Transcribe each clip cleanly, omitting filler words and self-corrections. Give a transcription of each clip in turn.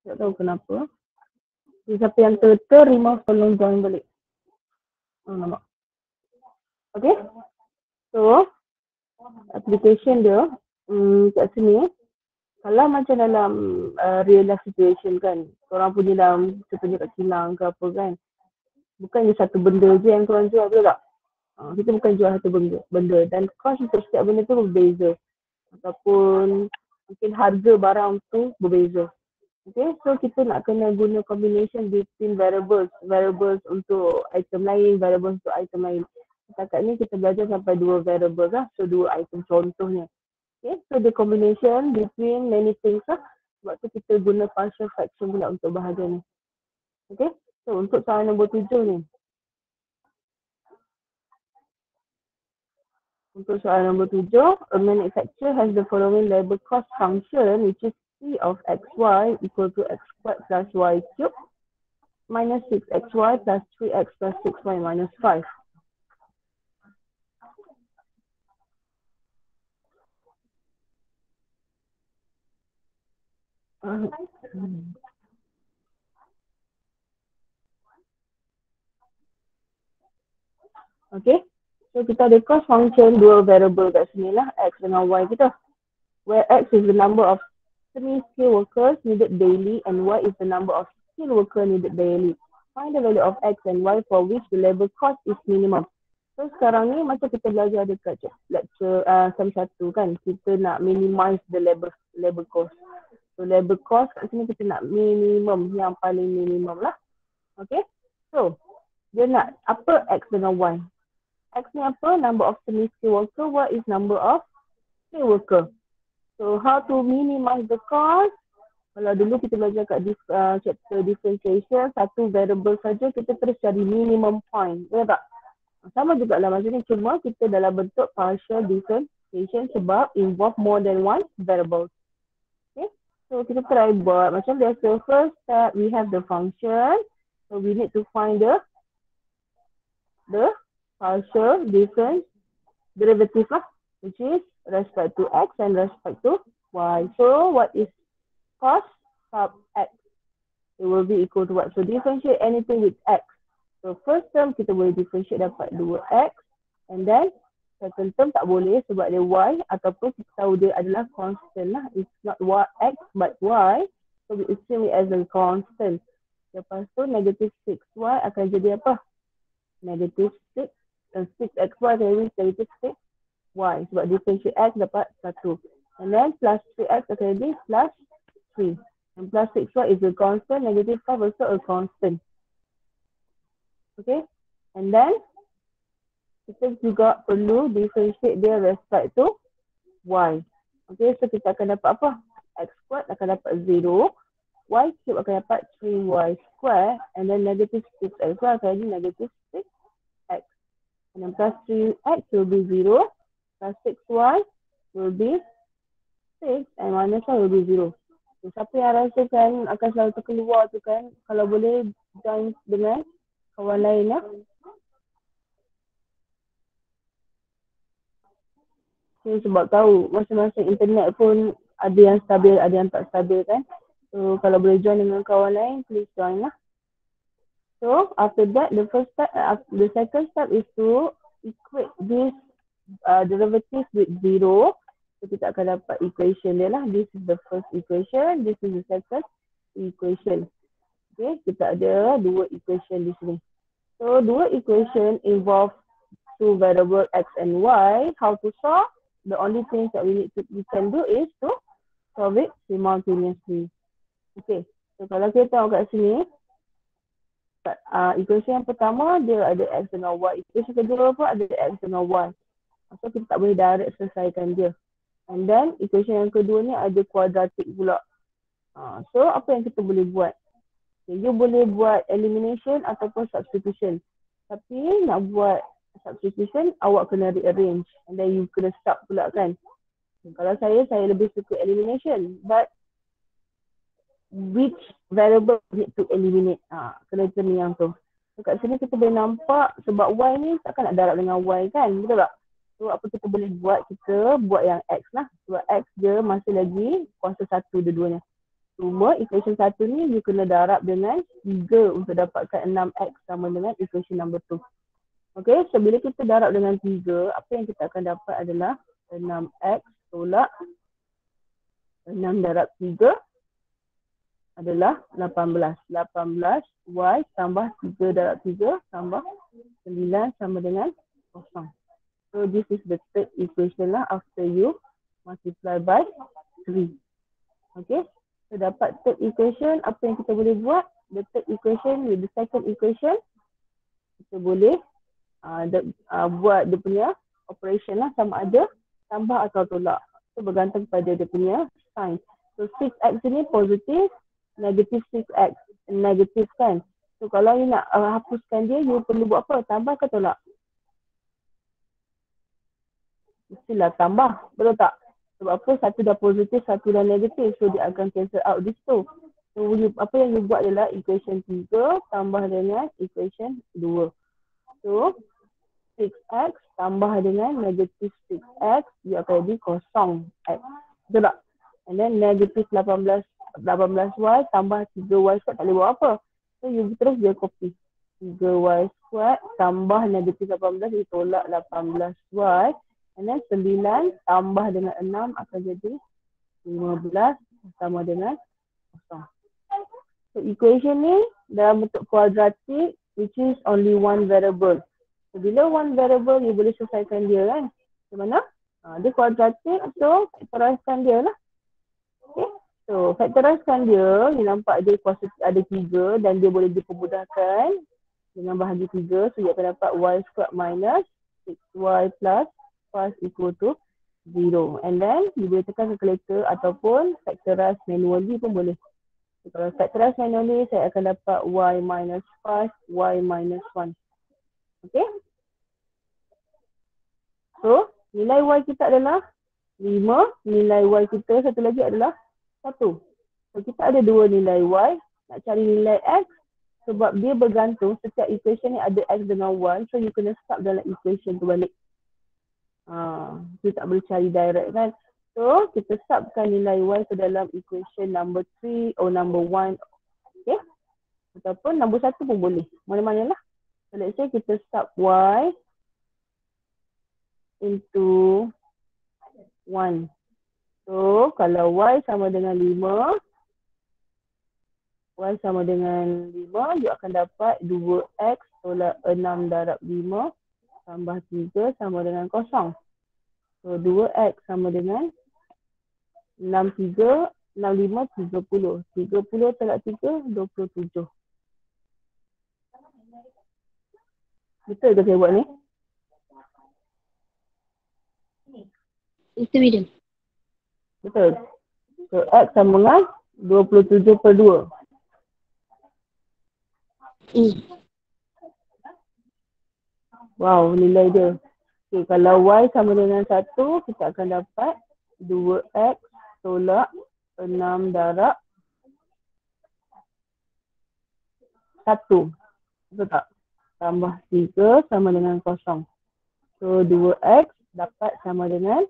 Tak tahu kenapa. Siapa yang ter-remove tolong join balik. Nampak. Okay. So, application dia kat sini, kalau macam dalam real life situation kan, korang punya dalam contohnya kat kilang ke apa kan, bukan je satu benda je yang korang jual, betul tak? Kita bukan jual satu benda dan kos untuk setiap benda tu berbeza ataupun mungkin harga barang tu berbeza. Okay, so kita nak kena guna combination between variables untuk item lain, variables untuk item lain. Setakat ni kita belajar sampai 2 variables lah, so 2 item contohnya. Okay, so the combination between many things lah. Sebab tu kita guna partial fraction pula untuk bahagian ni. Okay, so untuk soalan nombor 7 ni. Untuk soalan nombor 7, a manufacturer has the following labor cost function which is P of xy equal to x squared plus y cubed minus 6xy plus 3x plus 6y minus 5. Okay, so kita ada cost function dua variable kat sini lah, x dengan y kita. Where x is the number of semi-skilled workers needed daily and y is the number of skilled workers needed daily. Find the value of x and y for which the labor cost is minimum. So sekarang ni macam kita belajar dekat lecture sem 1 kan, kita nak minimize the labor cost. So labor cost kat sini kita nak minimum, yang paling minimum lah. Okay, so dia nak apa x dengan y. X ni apa? Number of semi-skilled worker. Y is number of skilled worker. So how to minimize the cost? Kalau dulu kita belajar kat chapter differentiation, satu variable saja kita terus cari minimum point. Betul tak? Sama juga lah macam ni, cuma kita dalam bentuk partial differentiation sebab involve more than one variable. Okay, so kita try buat macam biasa. First step, we have the function. So we need to find the partial difference derivative lah, which is respect to x and respect to y. So what is cos sub x? It will be equal to what? So differentiate anything with x. So first term kita boleh differentiate dapat 2x, and then second term tak boleh sebab dia y, ataupun kita tahu dia adalah constant lah. It's not x but y. So we assume it as a constant. Lepas tu negative 6y akan jadi apa? Negative 6 dan 6xy akan jadi negative 6y. Sebab differentiate x dapat 1. And then plus 3x akan jadi plus 3. And plus 6y is a constant, negative 5 also a constant. Okay, and then kita juga perlu differentiate dia respect to y. Okay, so kita akan dapat apa? X squared akan dapat 0, y cube akan dapat 3y square, and then negative 6x akan jadi negative 6x. And then plus 3x will be 0, plus 6y will be 6, and minus 1 will be 0. So, siapa yang rasakan akan selalu terkeluar tu kan, kalau boleh join dengan kawan lain lah. So, sebab tahu masing-masing internet pun ada yang stabil, ada yang tak stabil kan. So kalau boleh join dengan kawan lain, please join lah. So after that, the second step is to equate this derivative with 0. So kita akan dapat equation dia lah. This is the first equation, this is the second equation. Okay, kita ada dua equation di sini. So dua equation involve two variable x and y. How to solve? The only thing that we can do is to solve it simultaneously. Okay, so kalau kita tengok kat sini, equation yang pertama dia ada x dengan y. Equation kedua pun ada x dengan y. So kita tak boleh direct selesaikan dia. And then equation yang kedua ni ada quadratic pula. So apa yang kita boleh buat? Okay, you boleh buat elimination ataupun substitution. Tapi nak buat substitution, awak kena rearrange. And then you kena sub pula kan. Kalau saya lebih suka elimination. But which variable need to eliminate? Kena cari yang tu. So kat sini kita boleh nampak sebab y ni takkan nak darab dengan y kan. Betul tak? So apa kita boleh buat? Kita buat yang x lah. Sebab x dia masih lagi kuasa 1 dua-duanya. Cuma equation 1 ni you kena darab dengan 3 untuk dapatkan 6x sama dengan equation number 2. Okay, so bila kita darab dengan 3, apa yang kita akan dapat adalah 6x tolak 6 darab 3 adalah 18. 18y tambah 3 darab 3 tambah 9 sama dengan 0. So this is the third equation lah after you multiply by 3. Okay, so dapat third equation, apa yang kita boleh buat? The third equation with the second equation, kita boleh buat dia punya operation lah, sama ada tambah atau tolak. So bergantung pada dia punya sign. So 6x ni positif, negatif 6x, negatif kan. So kalau you nak hapuskan dia, you perlu buat apa? Tambah ke tolak? Mestilah tambah, betul tak? Sebab apa? Satu dah positif, satu dah negatif. So dia akan cancel out this two. So apa yang you buat adalah equation 3 tambah dengan equation 2. So 6x tambah dengan negatif 6x, dia akan jadi kosong x. Betul tak? And then negatif 18y tambah 3y squared, tak boleh buat apa. So you terus dia copy. 3y squared tambah negatif 18, dia tolak 18y. And then 9 tambah dengan 6 akan jadi 15 sama dengan 0. So equation ni dalam bentuk kuadratik which is only one variable. So bila one variable you boleh selesaikan dia kan. Macam mana? Dia kuadratik, so factorizekan dia lah. Okay. So factorizekan dia, you nampak dia kuasa ada 3 dan dia boleh dipermudahkan dengan bahagi 3. So you akan dapat y squared minus 6y plus 5 equal to 0. And then you boleh tekan calculator ataupun factorize manually pun boleh. So, kalau factorize manually, saya akan dapat y minus 5, y minus 1. Okay. So, nilai y kita adalah 5. Nilai y kita satu lagi adalah 1. So, kita ada dua nilai y. Nak cari nilai x. Sebab dia bergantung, setiap equation ni ada x dengan y. So, you kena sub dalam equation tu balik. Kita tak boleh cari direct kan. So, kita subkan nilai y ke dalam equation number 3 or number 1. Okay. Ataupun number 1 pun boleh. Mana-mana lah. So, let's say kita sub y into 1. So, kalau y sama dengan 5, y sama dengan 5, you akan dapat 2x tolak 6 darab 5 tambah 3 sama dengan 0. So, 2x sama dengan 65, 30. 30 tolak 3, 27. Betul ke saya buat ni? Itu medium. Betul. So, x sama dengan 27 per 2. Wow, nilai dia. Okay, kalau y sama dengan 1, kita akan dapat 2x tolak 6 darab 1. Betul tak? Tambah 3 sama dengan 0. So 2x dapat sama dengan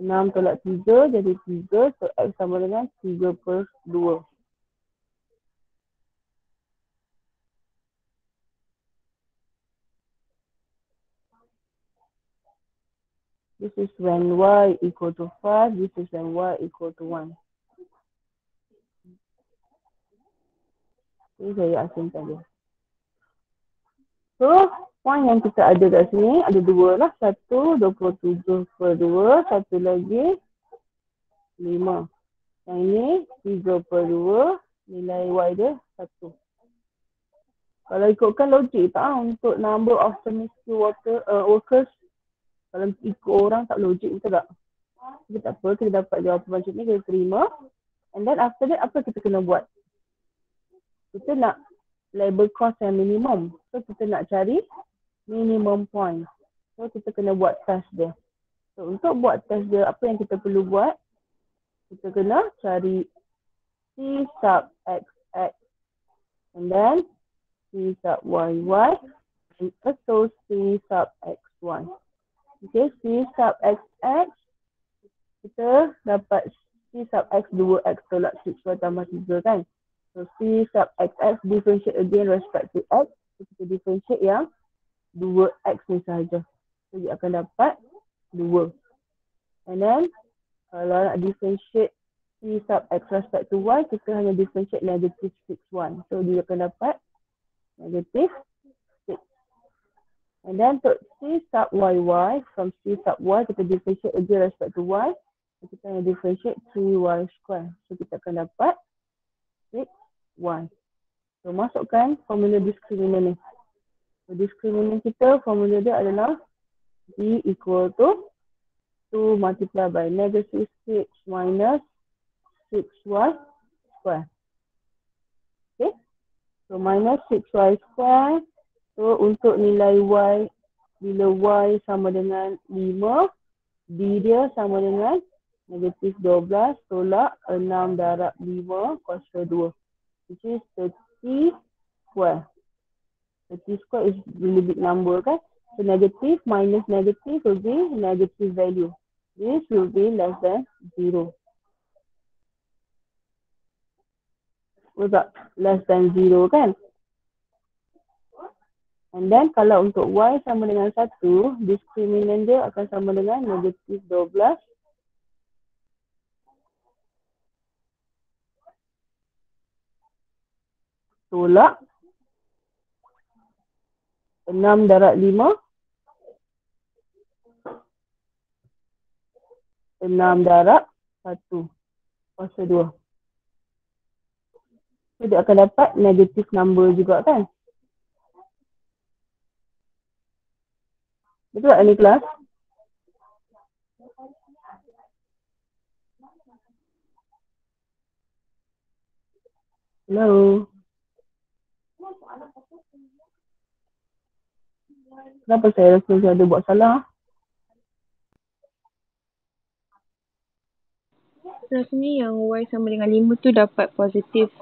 6 tolak 3 jadi 3. So x sama dengan 3 per 2. This is when y equal to 5. This is when y equal to 1. Ini saya asingkan dia. So, point yang kita ada kat sini ada dua lah. Satu, 27 per 2. Satu lagi, 5. Yang ini, 3 per 2. Nilai y dia, 1. Kalau ikutkan logik tak untuk number of chemistry workers. Kalau ikut orang tak logik, betul tak? Kita tak apa, kita dapat jawapan macam ni, kita terima. And then after that, apa kita kena buat? Kita nak label cost yang minimum. So, kita nak cari minimum point. So, kita kena buat test dia. So, untuk buat test dia, apa yang kita perlu buat? Kita kena cari C sub XX. And then, C sub YY. And also C sub XY. Okay, C sub XX. Kita dapat C sub X 2X tolak 6Y tambah 3 kan. So C sub XX differentiate again respect to X. So, kita differentiate yang 2X ni sahaja. So dia akan dapat 2. And then kalau nak differentiate C sub X respect to Y, kita hanya differentiate negative 6Y. So dia akan dapat negative 6. And then untuk C sub YY, from C sub Y, kita differentiate again respect to Y. Kita hanya differentiate 3Y square. So kita akan dapat 6Y. So masukkan formula discriminant ni. So discriminant kita, formula dia adalah D equal to 2 multiplied by negative 6 minus 6Y square. Okay. So minus 6Y square. So untuk nilai Y, bila Y sama dengan 5, D dia sama dengan negatif 12 tolak 6 darab 5 kuasa 2. Which is 30 square. 30 square is really big number kan. So negative minus negative will be negative value. This will be less than 0. Was that less than 0 kan? And then kalau untuk Y sama dengan 1, discriminant dia akan sama dengan negatif 12 tolak 6 darab 5 6 darab 1 kuasa 2. So dia akan dapat negatif number juga kan? Betul tak ni kelas? Hello? Kenapa saya rasa saya ada buat salah? Rasanya yang Y sama dengan 5 tu dapat positif.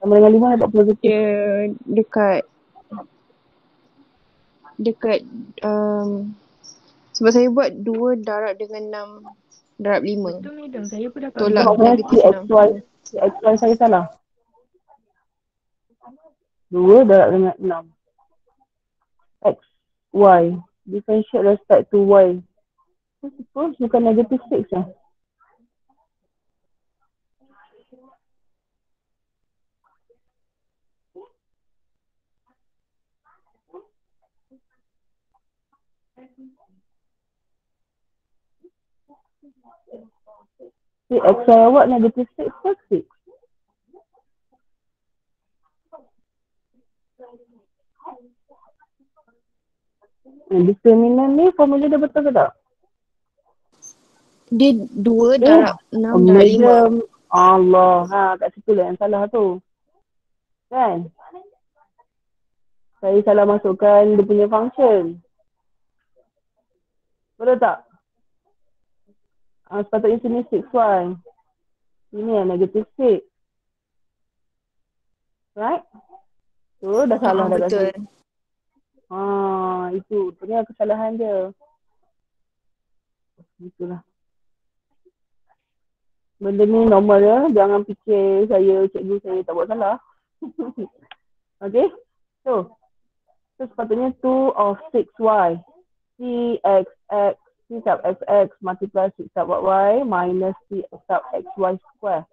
Sama dengan 5 dapat positif. Dia dekat sebab saya buat 2 darab dengan 6 darab 5. Betul madam, saya pun dapat Tolak Maksudnya negatif 6. CXY saya salah. 2 darab dengan 6. X, Y. Differentiate respect to Y. Suppose bukan negatif 6 lah. CXY awak negatif 6 ke 6? Discriminant ni formula dia betul ke tak? Dia 2 darab 6 darab 5. Medium. Allah. Kat situ lah yang salah tu. Kan? Saya salah masukkan dia punya function. Betul tak? Sepatutnya sini 6Y. Sini yang negatif 6. Right? Tu dah salah dah kat Betul. sini. Itu. Itu ni kesalahan dia. Itulah. Benda ni normal ya. Jangan fikir cikgu saya tak buat salah. Okay. So sepatutnya 2 of 6Y. CXX. C sub XX multiply 6 sub Y minus C sub XY square.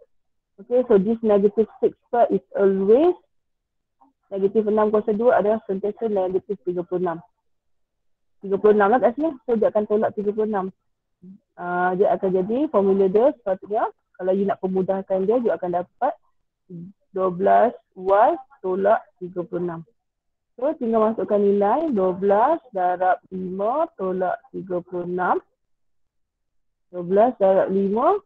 Okay. So this negative 6 square is always negatif 6 kuasa 2 adalah sentiasa negatif 36. 36 lah kat sini. So dia akan tolak 36. Dia akan jadi formula dia sepatutnya kalau you nak pemudahkan dia, you akan dapat 12Y tolak 36. So tinggal masukkan nilai 12 darab 5 tolak 36. 12 darab 5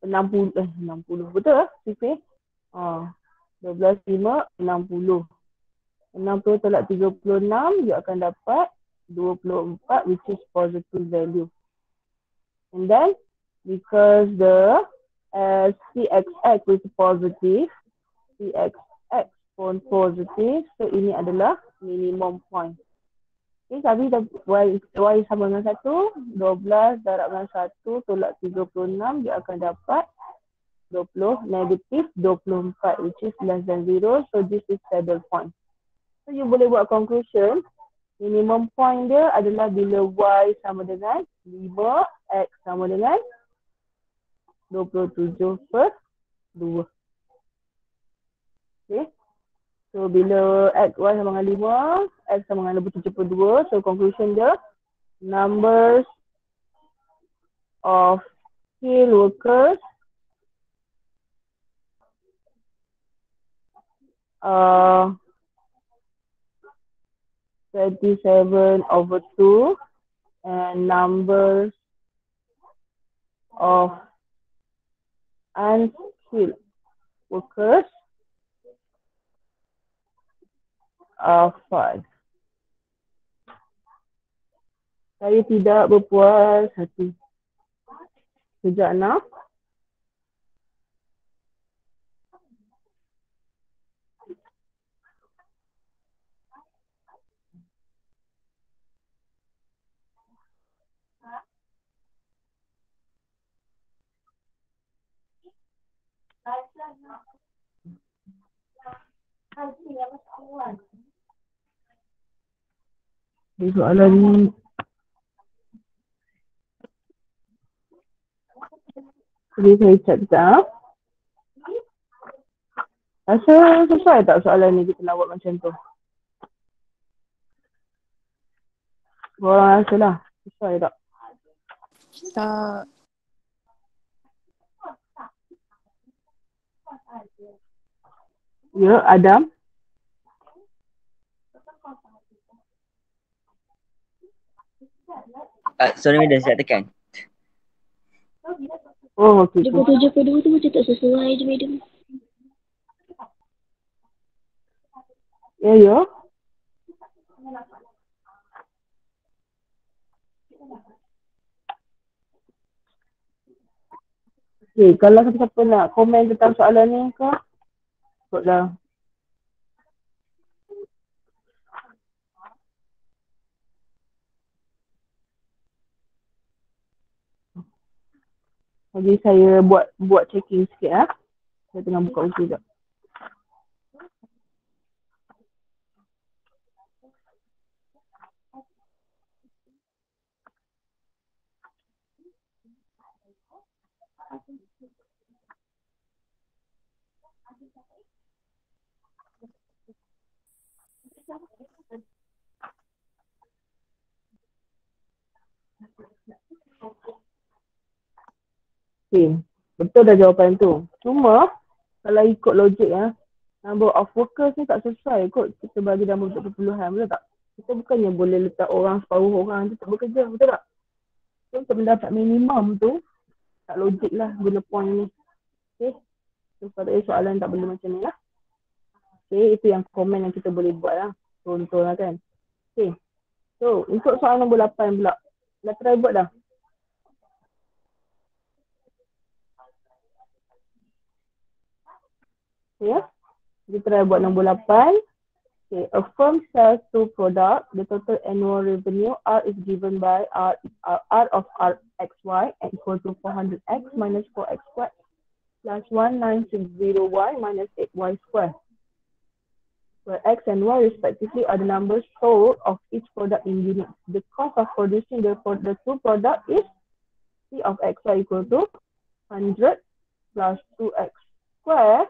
60 betul lah sifir? 12, 5, 60. 60 tolak 36, you akan dapat 24 which is positive value. And then, because the CXX is positive, CXX pun positive, so ini adalah minimum point. Okay, kami dah y sama dengan 1, 12 darab dengan 1 tolak 36, dia akan dapat 20 negatif 24 which is less than 0. So this is saddle point. So you boleh buat conclusion. Minimum point dia adalah bila y sama dengan 5, x sama dengan 27/2. Okay. So bila y sama dengan 5, x sama dengan 27/2. So conclusion dia, numbers of skilled workers 37/2 and numbers of unskilled workers are 5. Saya tidak berpuas hati. Sejak 6. Di soalan ni jadi saya cek sekejap. Rasa sesuai tak soalan ni kita nak buat macam tu? Korang rasa lah sesuai tak? Tak. Ya, Adam. Sorry madam, saya tekan. Oh, okey. 27/2 tu macam tak sesuai je madam. Ya, ya. Okay, kalau siapa nak komen tentang soalan ni ke, ikutlah. Jadi saya buat checking sikit lah. Saya tengah buka buku sekejap. Okay, betul dah jawapan tu. Cuma, kalau ikut logik number of workers ni tak sesuai kot kita bagi dalam bentuk perpuluhan, betul tak? Kita bukannya boleh letak orang separuh orang tu tak bekerja, betul tak? So, untuk mendapat minimum tu, tak logik lah guna point ni. Okay, so sepatutnya soalan tak boleh macam ni lah. Okay, itu yang komen yang kita boleh buat lah. Contoh lah kan. Okay, so untuk soalan nombor 8 pula. Dah try buat dah? Ya, kita try buat nombor 8. Okay, a firm sells 2 products. The total annual revenue R is given by R of RXY equal to 400X minus 4X squared plus 1960Y minus 8Y squared. Where X and Y respectively are the numbers sold of each product in units. The cost of producing the two products is C of XY equal to 100 plus 2X squared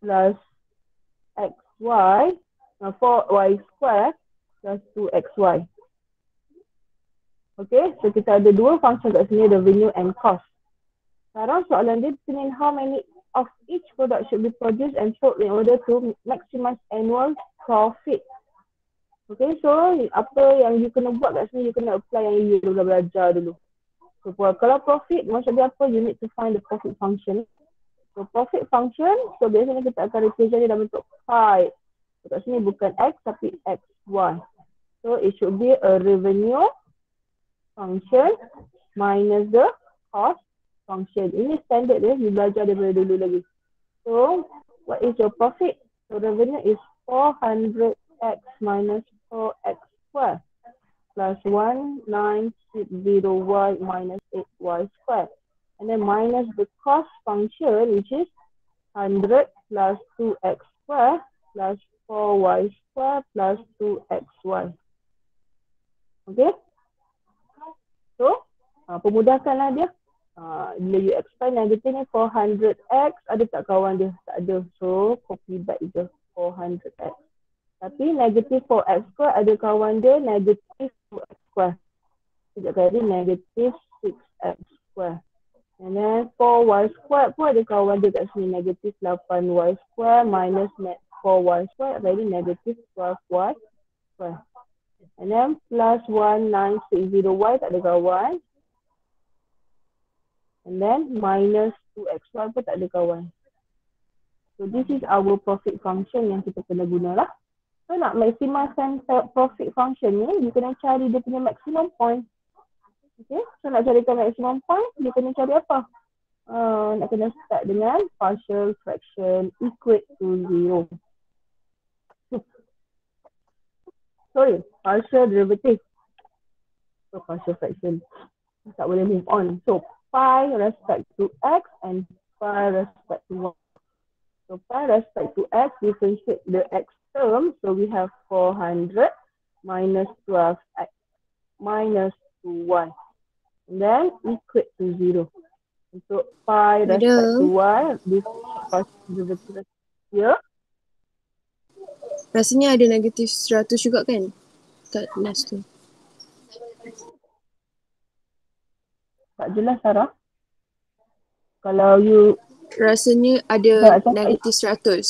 plus XY, 4Y squared plus 2XY. Okay, so kita ada dua function kat sini, revenue and cost. Sekarang soalan dia determine how many of each product should be produced and sold in order to maximize annual profit. Okay, so apa yang you kena buat kat sini, you kena apply yang you dah belajar dulu. So kalau profit, maksud dia apa? You need to find the profit function. So profit function, so biasanya kita akan represent dia dalam bentuk phi. So kat sini bukan X tapi XY. So it should be a revenue function minus the cost function. Ini standard dia, you belajar daripada dulu lagi. So what is your profit? So revenue is 400X minus 4X square plus 1960y minus 8y square. And then minus the cost function, which is 100 plus 2x square plus 4y square plus 2xy. Okay? So, pemudahkanlah dia. Bila you expand negatif ni 400x, ada tak kawan dia? Tak ada. So, copy back je 400x. Tapi negatif 4x square ada kawan dia negatif 2x square. Sekejap kali negatif 6x square. And then 4y square pun ada kawan dia kat sini negatif 8y square minus 4y square. Jadi negatif 12y square. And then plus 1960y tak ada kawan. And then minus 2xy pun tak ada kawan. So this is our profit function yang kita kena guna lah. So nak maksimalkan profit function ni, you kena cari dia punya maximum point. Okay, so nak carikan maximum point, dia kena cari apa? Nak kena start dengan partial fraction equate to 0. Sorry, partial derivative. So partial fraction. Tak boleh move on. So pi respect to x and pi respect to y. So pi respect to x, differentiate the x term. So we have 400 minus 12x minus 2y. And then equate to 0. Untuk pi respect to y, this partial derivative here. Rasanya ada negatif 100 juga kan? Kat last tu. Tak jelas Sarah. Kalau you rasanya ada negatif 100.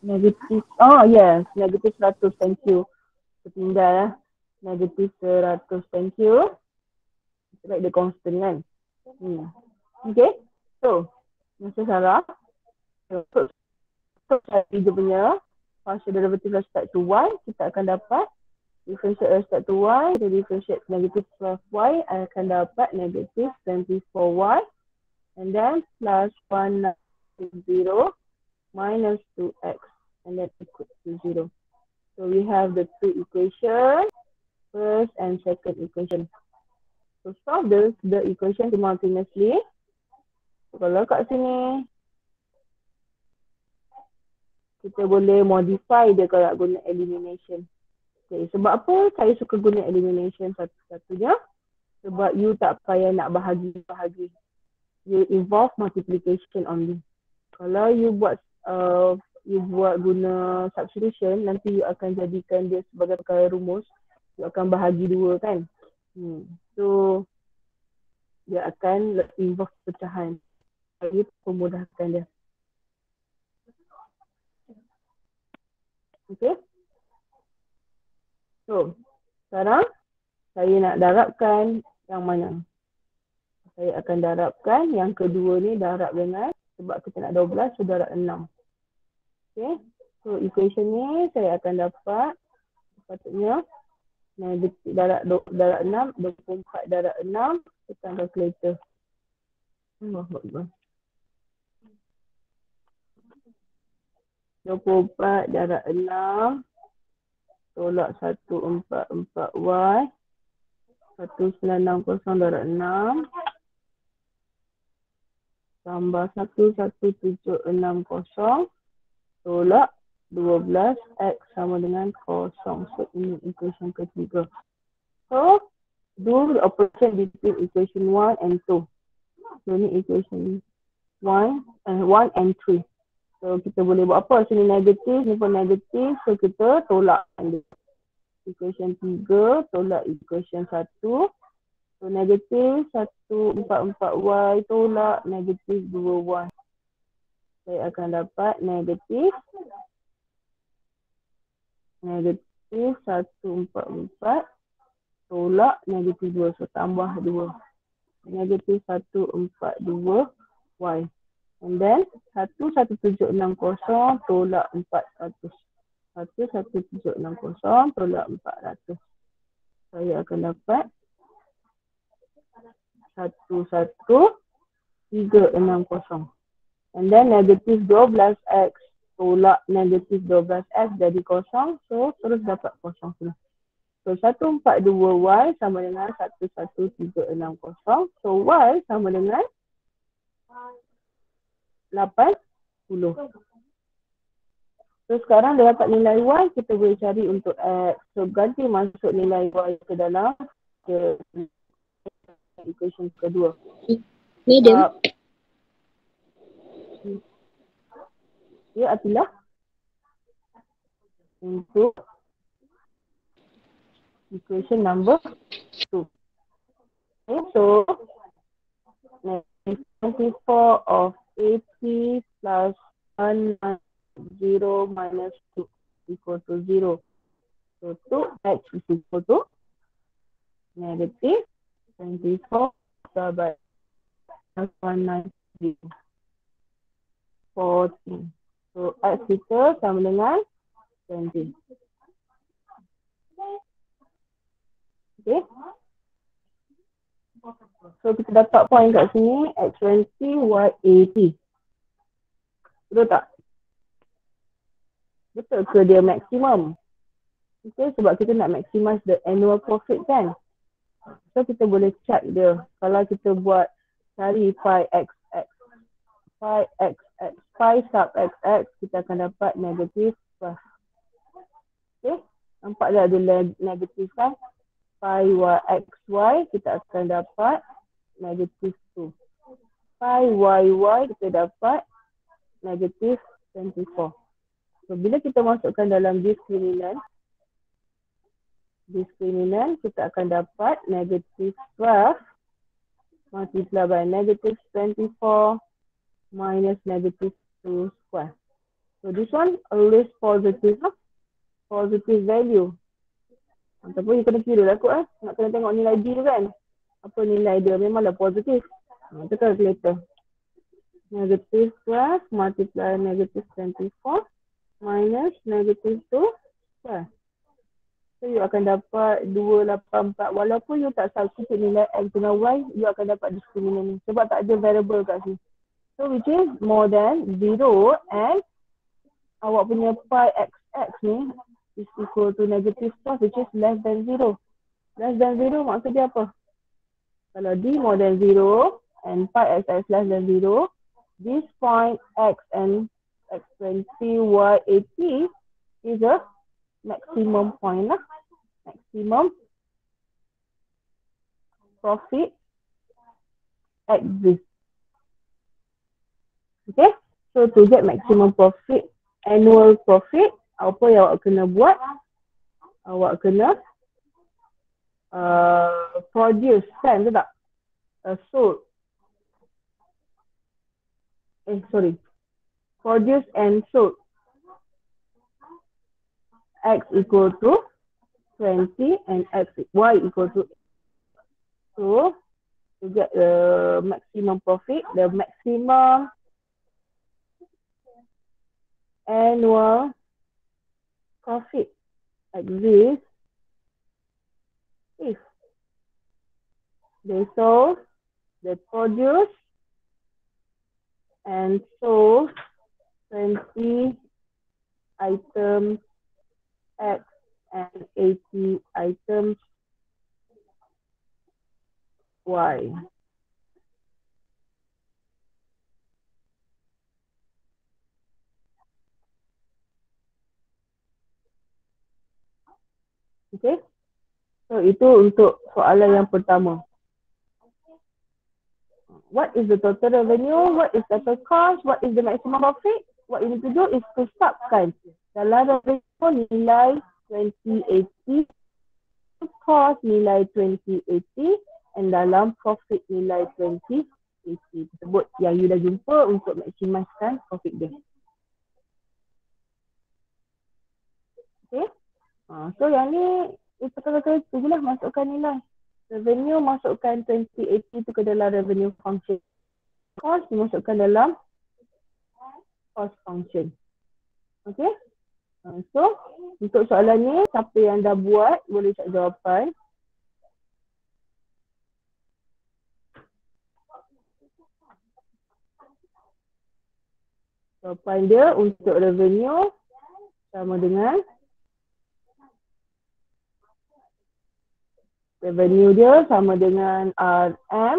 Negatif, oh yes, negatif 100, thank you. Tertinggal lah. Negatif 100, thank you. Write the constant kan. Okay, so, Mr. Sarah. So, cari dia punya partial derivative respect to y, kita akan dapat differentiate respect to y, kita differentiate negative 12y, akan dapat negative 24y. And then plus 190 minus 2x and then equal to 0. So we have the two equations, first and second equation. So solve the equation simultaneously. So, kalau kat sini kita boleh modify dia kalau nak guna elimination. Okay, sebab apa saya suka guna elimination satu-satunya? Sebab you tak payah nak bahagi-bahagi. You involve multiplication only. Kalau you buat guna substitution, nanti you akan jadikan dia sebagai perkara rumus. You akan bahagi dua kan. So dia akan involve pecahan. Jadi pemudahkan dia. Okay. So sekarang saya nak darabkan yang mana? Saya akan darabkan yang kedua ni, darab dengan, sebab kita nak 12, so darab 6. Okay, so equation ni saya akan dapat sepatutnya darab 6, 24 darab 6, tekan calculator. 24 darab 6 tolak 144y 1960 darab 6 tambah 11760 tolak 12x sama dengan 0. So ini equation ketiga. So do the operation between equation 1 and 2. So ini equation 1 and 3. So kita boleh buat apa? Sini negatif, ni pun negatif. So kita tolak equation 3 tolak equation 1. So negatif 144y tolak negatif 2y. Saya akan dapat negatif 144 tolak negatif 2. So tambah 2. Negatif 142y. And then 11760 tolak 400. 11760 tolak 400. Saya akan dapat 11360. And then negatif 12x tolak negatif 12x jadi kosong. So, terus dapat kosong semua. So, 142y sama dengan 11360. So, y sama dengan 80. So, sekarang dah dapat nilai y, kita boleh cari untuk x. So, ganti masuk nilai y ke dalam equation kedua. Middle. Ya, Atilah. Untuk equation number 2. Okay, so 24 of 80 plus 1 0 minus 2 equal to 0. So 2x is equal to negative 24 divided by 190. 14. So x kita sama dengan 20. Okay. So kita dapat point kat sini x20, y80. Betul tak? Betul ke dia maksimum? Okay, sebab kita nak maximize the annual profit kan? So kita boleh check dia. Kalau kita buat cari pi xx, pi sub xx, kita akan dapat negatif 12. Okay, nampak dah ada negatif kan? Pi xy kita akan dapat negatif 2. Pi yy kita dapat negatif 24. So bila kita masukkan dalam discriminant kita akan dapat negatif 12 multiply by negative 24 minus negative 2 square. So this one always positive lah. Positive value. Ataupun you kena kira lah kot nak kena tengok nilai D tu kan. Apa nilai dia, memanglah positif. Itu calculator. Negative 12 multiply negative 24 minus negative 2 square. So you akan dapat 284. Walaupun you tak substitute nilai x dengan y, you akan dapat discriminant ni. Sebab tak ada variable kat sini. So which is more than 0 and awak punya pi xx ni is equal to negative 12 which is less than 0. Less than 0 maksud dia apa? Kalau d more than 0 and pi xx less than 0, this point x and x20, y80 is a maximum point lah. Maximum profit exists. Okay, so to get maximum profit, annual profit, apa yang awak kena buat? Awak kena produce, kan, betul tak? Sold. Produce and sold. X equal to 20 and y equal to 8. So, to get the maximum profit, the maximum annual profit exists if they sold, they produce and sold 20 items X and 80 items Y. Okay. So itu untuk soalan yang pertama. What is the total revenue? What is the total cost? What is the maximum profit? What you need to do is to subkan dalam revenue nilai 2080, cost nilai 2080 and dalam profit nilai 2080 tersebut yang you dah jumpa untuk maximizekan profit dia. Okay. So yang ni itu kata-kata tu je lah, masukkan nilai. Revenue masukkan 2080 tu ke dalam revenue function. Cost masukkan dalam cost function. Okay. So untuk soalan ni siapa yang dah buat boleh cak jawapan. Jawapan dia untuk revenue sama dengan RM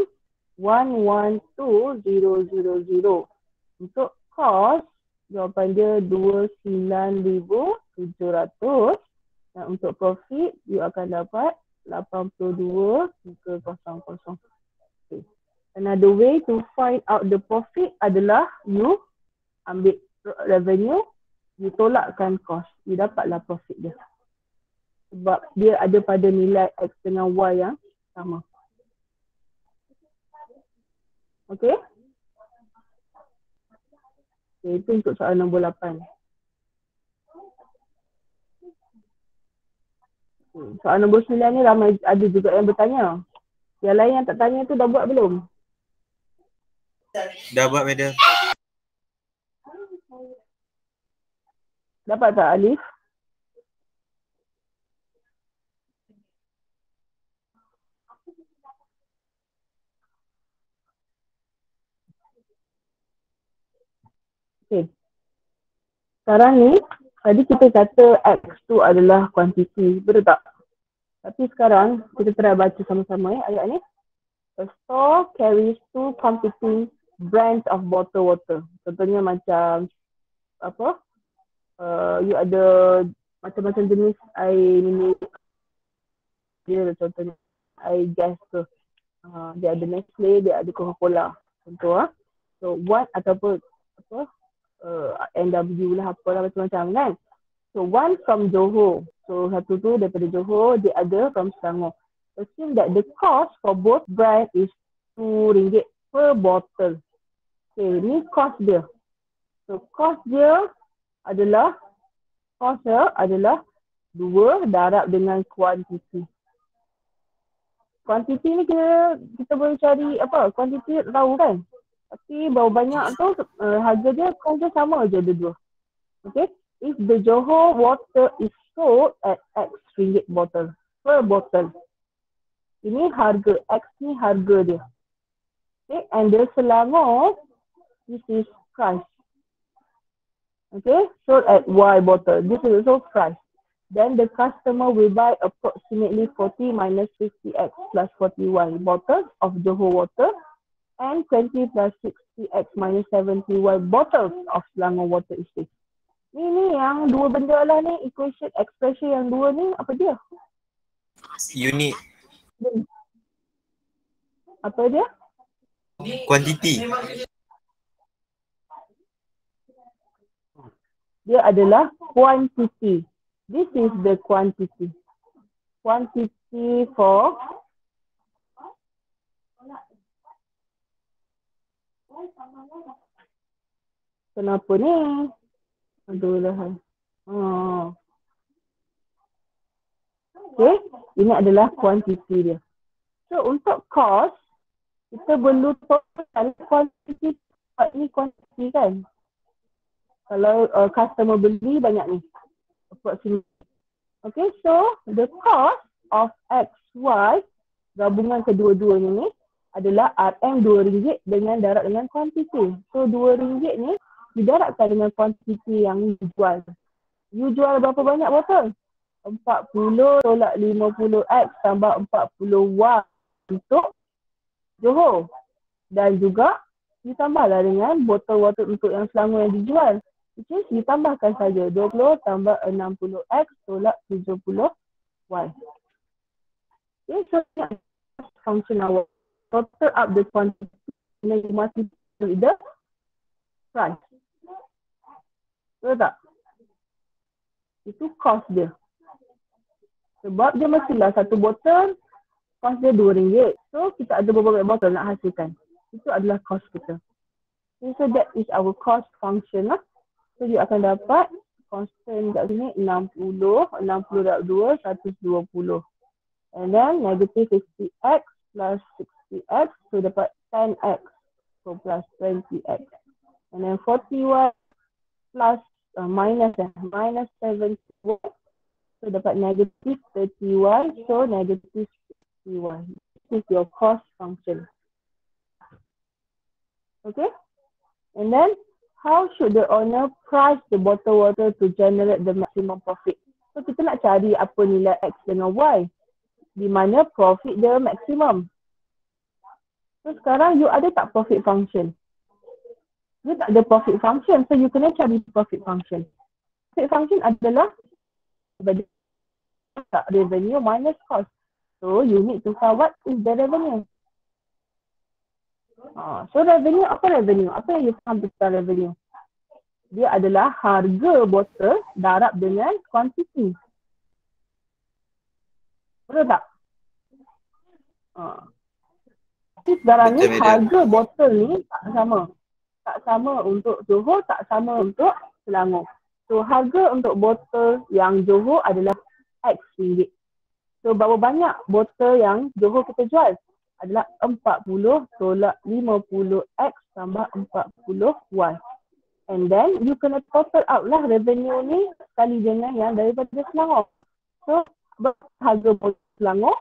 112,000. Untuk cost, jawapan dia 29,700. Dan untuk profit, you akan dapat 82,000. Okay. Another way to find out the profit adalah you ambil revenue, you tolakkan cost, you dapatlah profit dia. Sebab dia ada pada nilai X dengan Y yang sama. Okay? Okay, itu untuk soalan nombor 8. Soalan nombor 9 ni ramai ada juga yang bertanya. Yang lain yang tak tanya tu dah buat belum? Dah buat, madam. Dapat tak Alif? Okay. Sekarang ni, tadi kita kata X tu adalah kuantiti, betul tak? Tapi sekarang kita try baca sama-sama ayat ni. A store carries two competing brands of bottled water. Contohnya macam apa? You ada macam-macam jenis air minum. Dia contohnya air gas ke. Dia ada Nestle, dia ada Coca-Cola. Contoh So one ataupun apa? NW lah apalah macam-macam kan. So one from Johor. So satu tu daripada Johor, the other from Selangor. Assume that the cost for both brand is RM2 per bottle. Okay, ni cost dia. So cost dia adalah 2 darab dengan kuantiti. Kuantiti ni kita boleh cari apa? Kuantiti tahu kan? Tapi berapa banyak tu harga dia cost dia sama je dua. Okay? If the Johor water is sold at X ringgit bottle per bottle. Ini harga, X ni harga dia. Okay, and the Selangor, this is price. Okay, sold at Y bottle. This is also price. Then the customer will buy approximately 40 minus 50X plus 40Y bottles of Johor water and 20 plus 60X minus 70Y bottles of Selangor water is this. Ni yang dua benda lah ni, equation, expression yang dua ni, apa dia? Unit. Apa dia? Quantity. Dia adalah quantity. This is the quantity. Quantity for kenapa ni? Aduh lah. Okay, ini adalah quantity dia. So untuk cost, kita perlu total quantity. Ini quantity kan? Kalau customer beli banyak ni. Approximately. Okay, so the cost of X, Y, gabungan kedua-duanya ni adalah RM RM2 dengan darab dengan kuantiti. So RM2 ni didarabkan dengan kuantiti yang you jual. You jual berapa banyak botol? 40 tolak 50X tambah 40Y untuk Johor. Dan juga ditambahlah dengan botol-botol untuk yang Selangor yang dijual. Which is ditambahkan saja 20 tambah 60X tolak 70Y. Okay, so function our total up the quantity and then you multiply with the price. Betul tak? Itu cost dia. Sebab dia mestilah satu botol cost dia RM2. So kita ada beberapa banyak botol nak hasilkan. Itu adalah cost kita. Okay, so that is our cost function lah. So you akan dapat constant kat sini 60 darab 2, 120. And then negative 50X plus 60X, so dapat 10X. So plus 20X. And then 40Y plus minus 70Y. So dapat negative 30Y, so negative 60Y. This is your cost function. Okay? And then how should the owner price the bottled water to generate the maximum profit? So kita nak cari apa nilai X dengan Y. Di mana profit dia maksimum. So sekarang you ada tak profit function? You tak ada profit function. So you kena cari profit function. Profit function adalah revenue minus cost. So you need to find what is the revenue. So revenue, apa revenue? Apa yang you faham tentang revenue? Dia adalah harga botol darab dengan kuantiti. Betul tak? Sekarang ni harga botol ni tak sama. Tak sama untuk Johor, tak sama untuk Selangor. So harga untuk botol yang Johor adalah X ringgit. So berapa banyak botol yang Johor kita jual? Adalah 40 tolak 50X tambah 40Y. And then you kena total out lah revenue ni sekali dengan yang daripada Selangor. So harga botol Selangor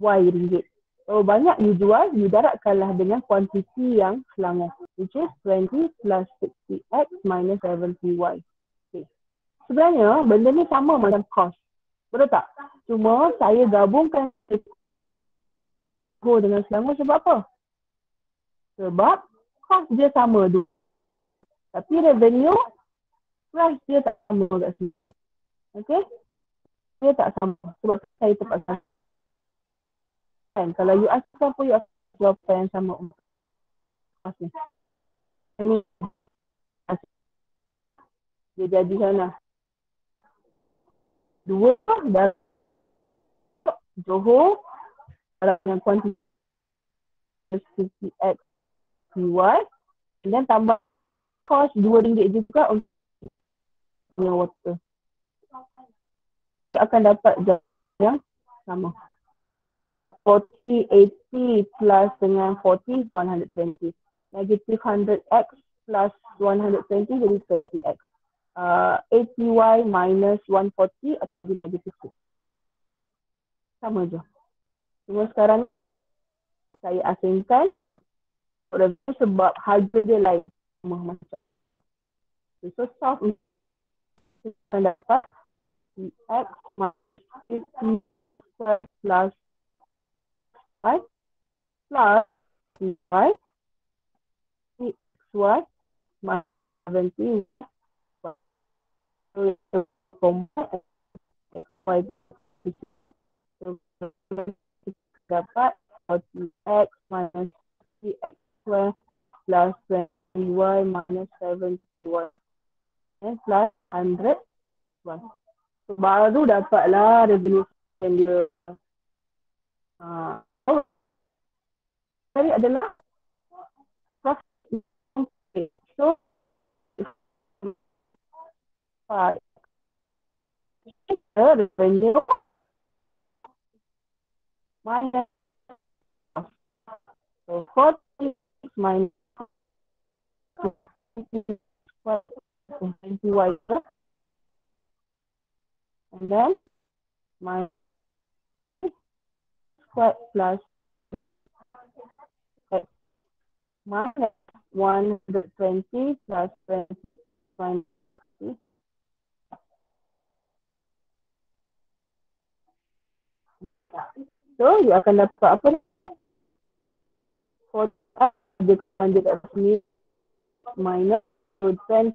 Y ringgit. So banyak you jual, you darabkanlah dengan kuantiti yang Selangor, which is 20 plus 60X minus 70Y. Okay. Sebenarnya benda ni sama macam cost. Betul tak? Cuma saya gabungkan Johor dengan Selangor sebab apa? Sebab cost dia sama dulu. Tapi revenue, price dia tak sama kat sini. Okay? Dia tak sama. Sebab saya terpaksa. Kalau you ask apa, you ask jawapan yang sama. Okay. Ini dia jadi sana. 2 dan Johor dalam kuantiti X, Y, dan tambah cost RM2 juga untuk water. Kita akan dapat jawapan yang sama. 40, 80 plus dengan 40, 120. Negative 100x plus 120 jadi 30x. 80y minus 140 atau negative 6. Sama je. Cuma sekarang saya asingkan sebab harga dia lain. Macam. So solve ni kita akan dapat x minus 50 plus y plus y xy minus 70 dapat 40x minus 3x square plus 20y minus 70y plus 100y. So, baru dapatlah revenue dia. Tadi adalah profit. So, revenue minus so 40 minus 20y and then minus square plus x minus 120 plus 20 so, you akan dapat apa ni? 40 dia kat sini minus 10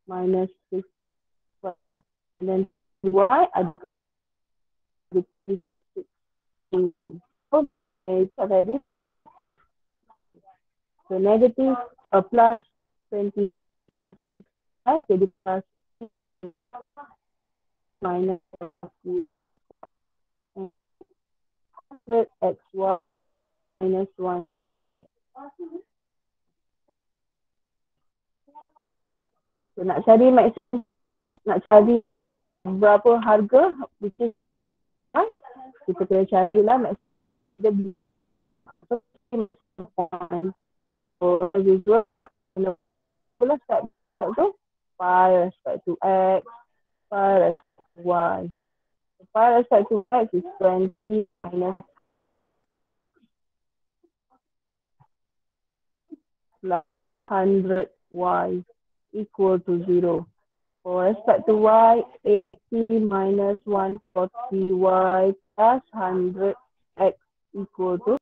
minus 6 and then y ada so negative plus 20 jadi plus minus xy minus 1. So, nak cari maksimum, nak cari berapa harga which is kita kena carilah maksimum dia beli. So, as usual, kalau start tu pi respect to x, pi respect to y. Pi respect to x is 20 minus plus 100 y equal to 0. For respect to y, 80 minus 140y plus 100x equal to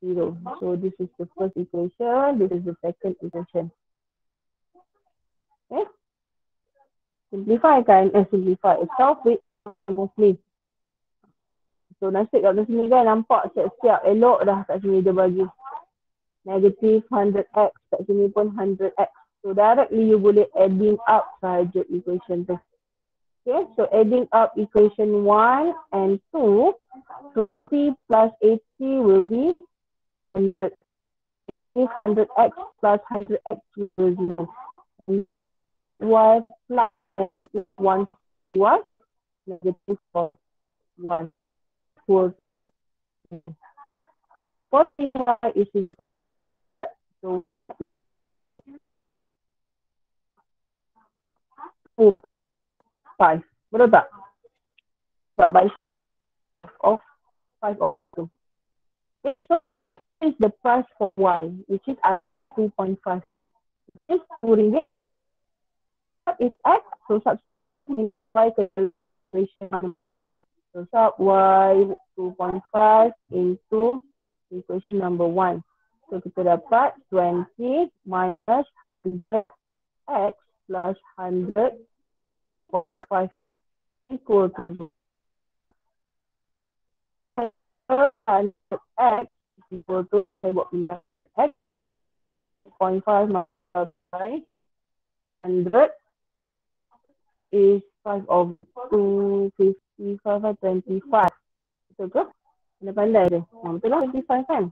0. So this is the first equation, this is the second equation. Okay? Simplify kan? Simplify. Solve it simply. So nasib kat sini kan nampak siap-siap elok dah kat sini dia bagi. Negative 100x, kat sini pun 100x. So directly you boleh adding up sahaja equation tu. Okay, so adding up equation 1 and 2, so 3 plus 80 will be 100. 100x plus 100x will be 0. Y plus 1 y negative 1 equals 40y is equal to 5. Betul tak? But by of 5 of 2. Okay, so this is the price for y, which is at 2.5. This is 2 ringgit. What is x? So substitute y calculation. So sub y 2.5 into equation number 1. So kita dapat 20 minus 100x plus 100 for 5 equal to 100x equal to x 0.5 multiplied by 100 is 5 of 255 and 25. Betul ke? Pandai-pandai dia. Betul lah 25 kan?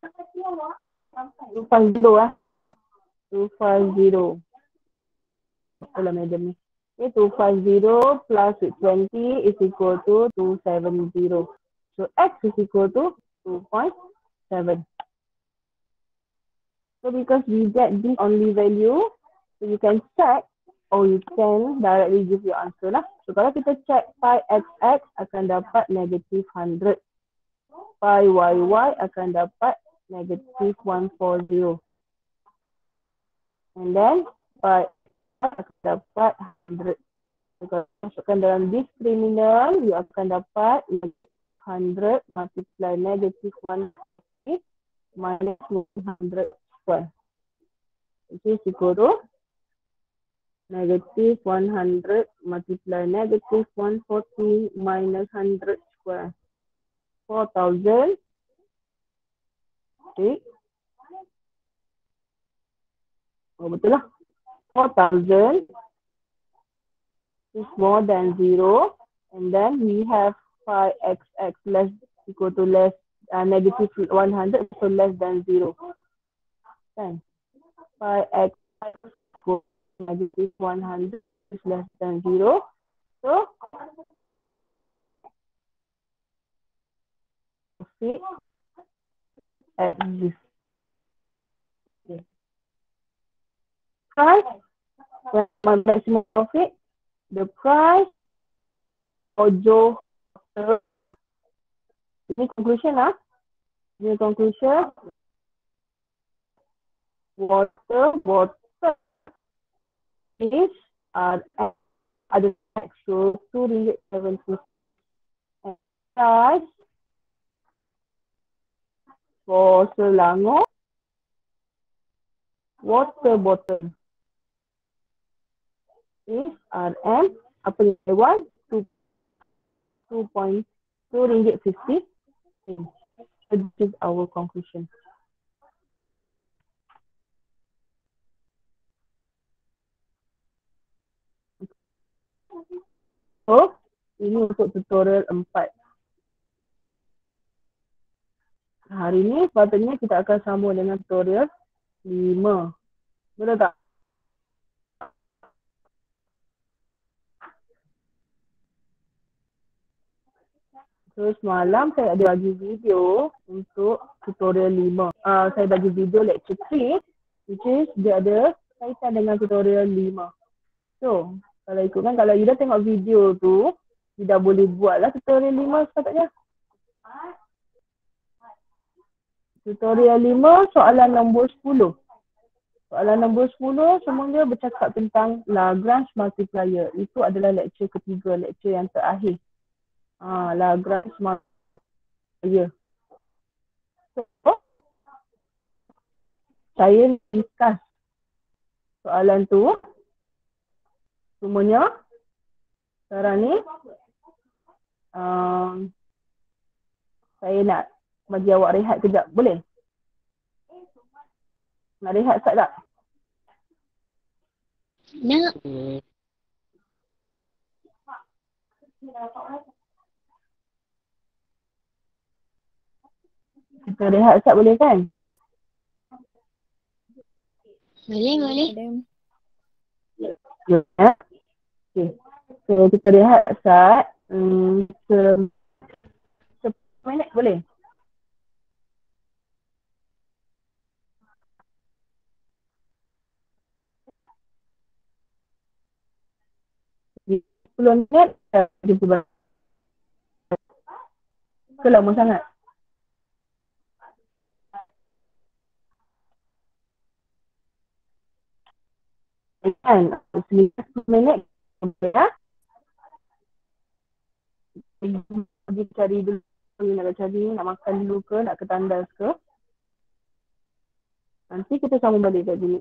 250 lah. 250. Betul lah madam ni. Okay, 250 plus 20 is equal to 270. So x is equal to 2.7. So because we get this only value, so you can check or you can directly give your answer lah. So kalau kita check pi xx akan dapat negative 100. Pi yy akan dapat negative 140. And then pi akan dapat 100. So kalau masukkan dalam discriminant, you akan dapat 100 multiply negative 140 minus 100 square. Which is equal to negative 100 multiply negative 140 minus 100 square. 4,000. Okay. Oh, betul lah. 4,000 is more than 0. And then we have pi xx less equal to less negative 100, so less than 0. Then pi x equal to negative 100 is less than 0. So fit at this. Okay. Price, my maximum profit, the price for Joe. Ini conclusion lah. Ini conclusion. Water is ada tax, so RM2.70. And price for Selangor water bottle is RM apa ni? RM2.50. So this is our conclusion. So ini untuk tutorial 4. Hari ni sepatutnya kita akan sambung dengan tutorial 5. Betul tak? So semalam saya ada bagi video untuk tutorial 5. Saya bagi video lecture 3 which is dia ada kaitan dengan tutorial 5. So kalau ikutkan, kalau you dah tengok video tu, you dah boleh buat lah tutorial 5 sepatutnya. Tutorial 5, soalan nombor 10. Soalan nombor 10 semuanya bercakap tentang Lagrange multiplier. Itu adalah lecture ketiga, lecture yang terakhir. Lagrange multiplier. So, saya ringkas soalan tu semuanya. Sekarang ni saya nak bagi awak rehat kejap. Boleh? Nak rehat sekejap tak? Nak. Kita rehat sekejap boleh kan? Boleh. Ya. Okay. So kita rehat sekejap. 10 minit boleh? Di 10 minit jumpa balik. Ke lama sangat? Kan? 10 minit ya. Pergi cari dulu. Nak cari, nak makan dulu ke, nak ke tandas ke. Nanti kita sambung balik kat sini.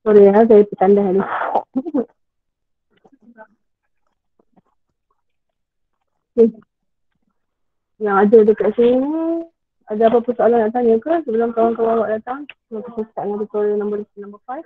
Sorry ya, saya bertanda hari. Okay. Yang ada dekat sini, ada apa-apa soalan nak tanya ke sebelum kawan-kawan awak datang? Sebelum kita start dengan tutorial number 5.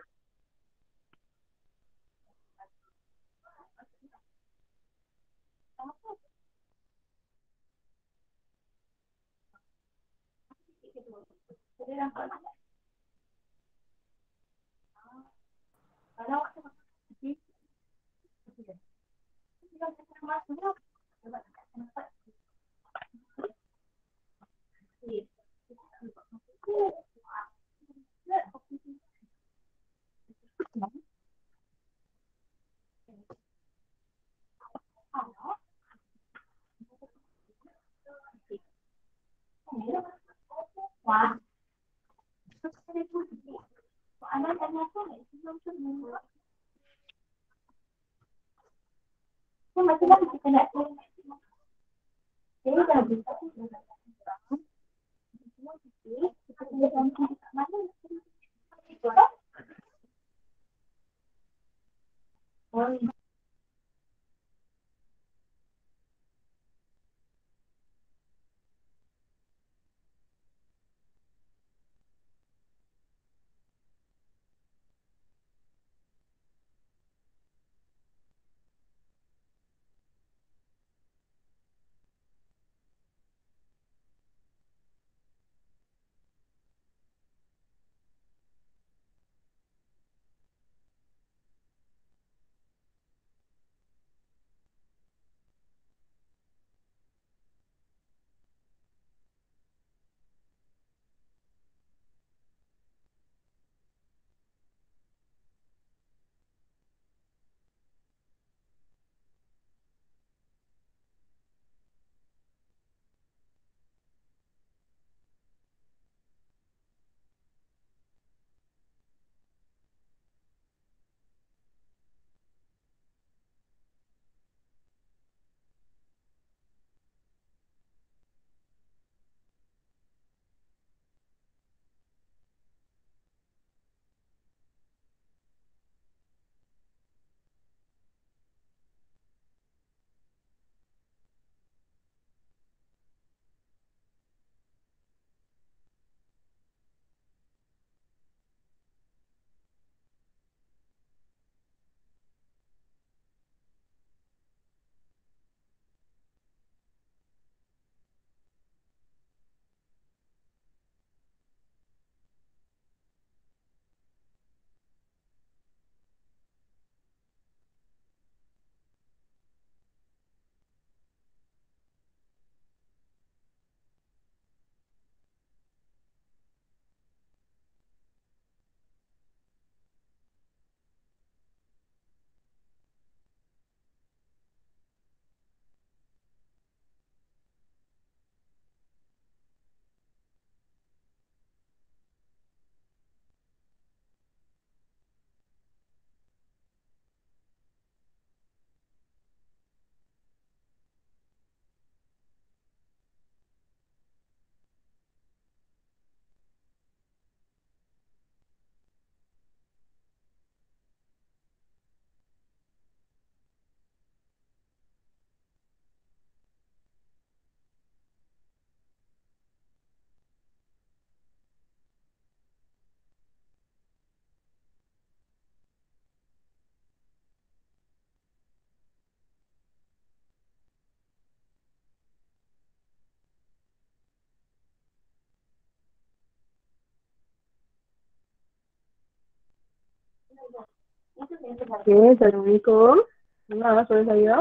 Okay, Assalamualaikum. Dengar suara saya?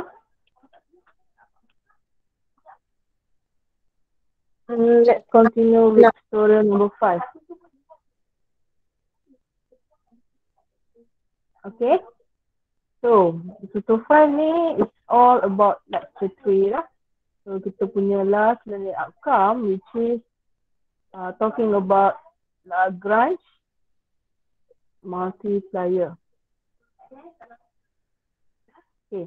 Let's continue with tutorial number 5. Okay. So, tutorial 5 ni is all about lecture 3 lah. So, kita punya last learning outcome which is talking about Lagrange multiplier. Okay.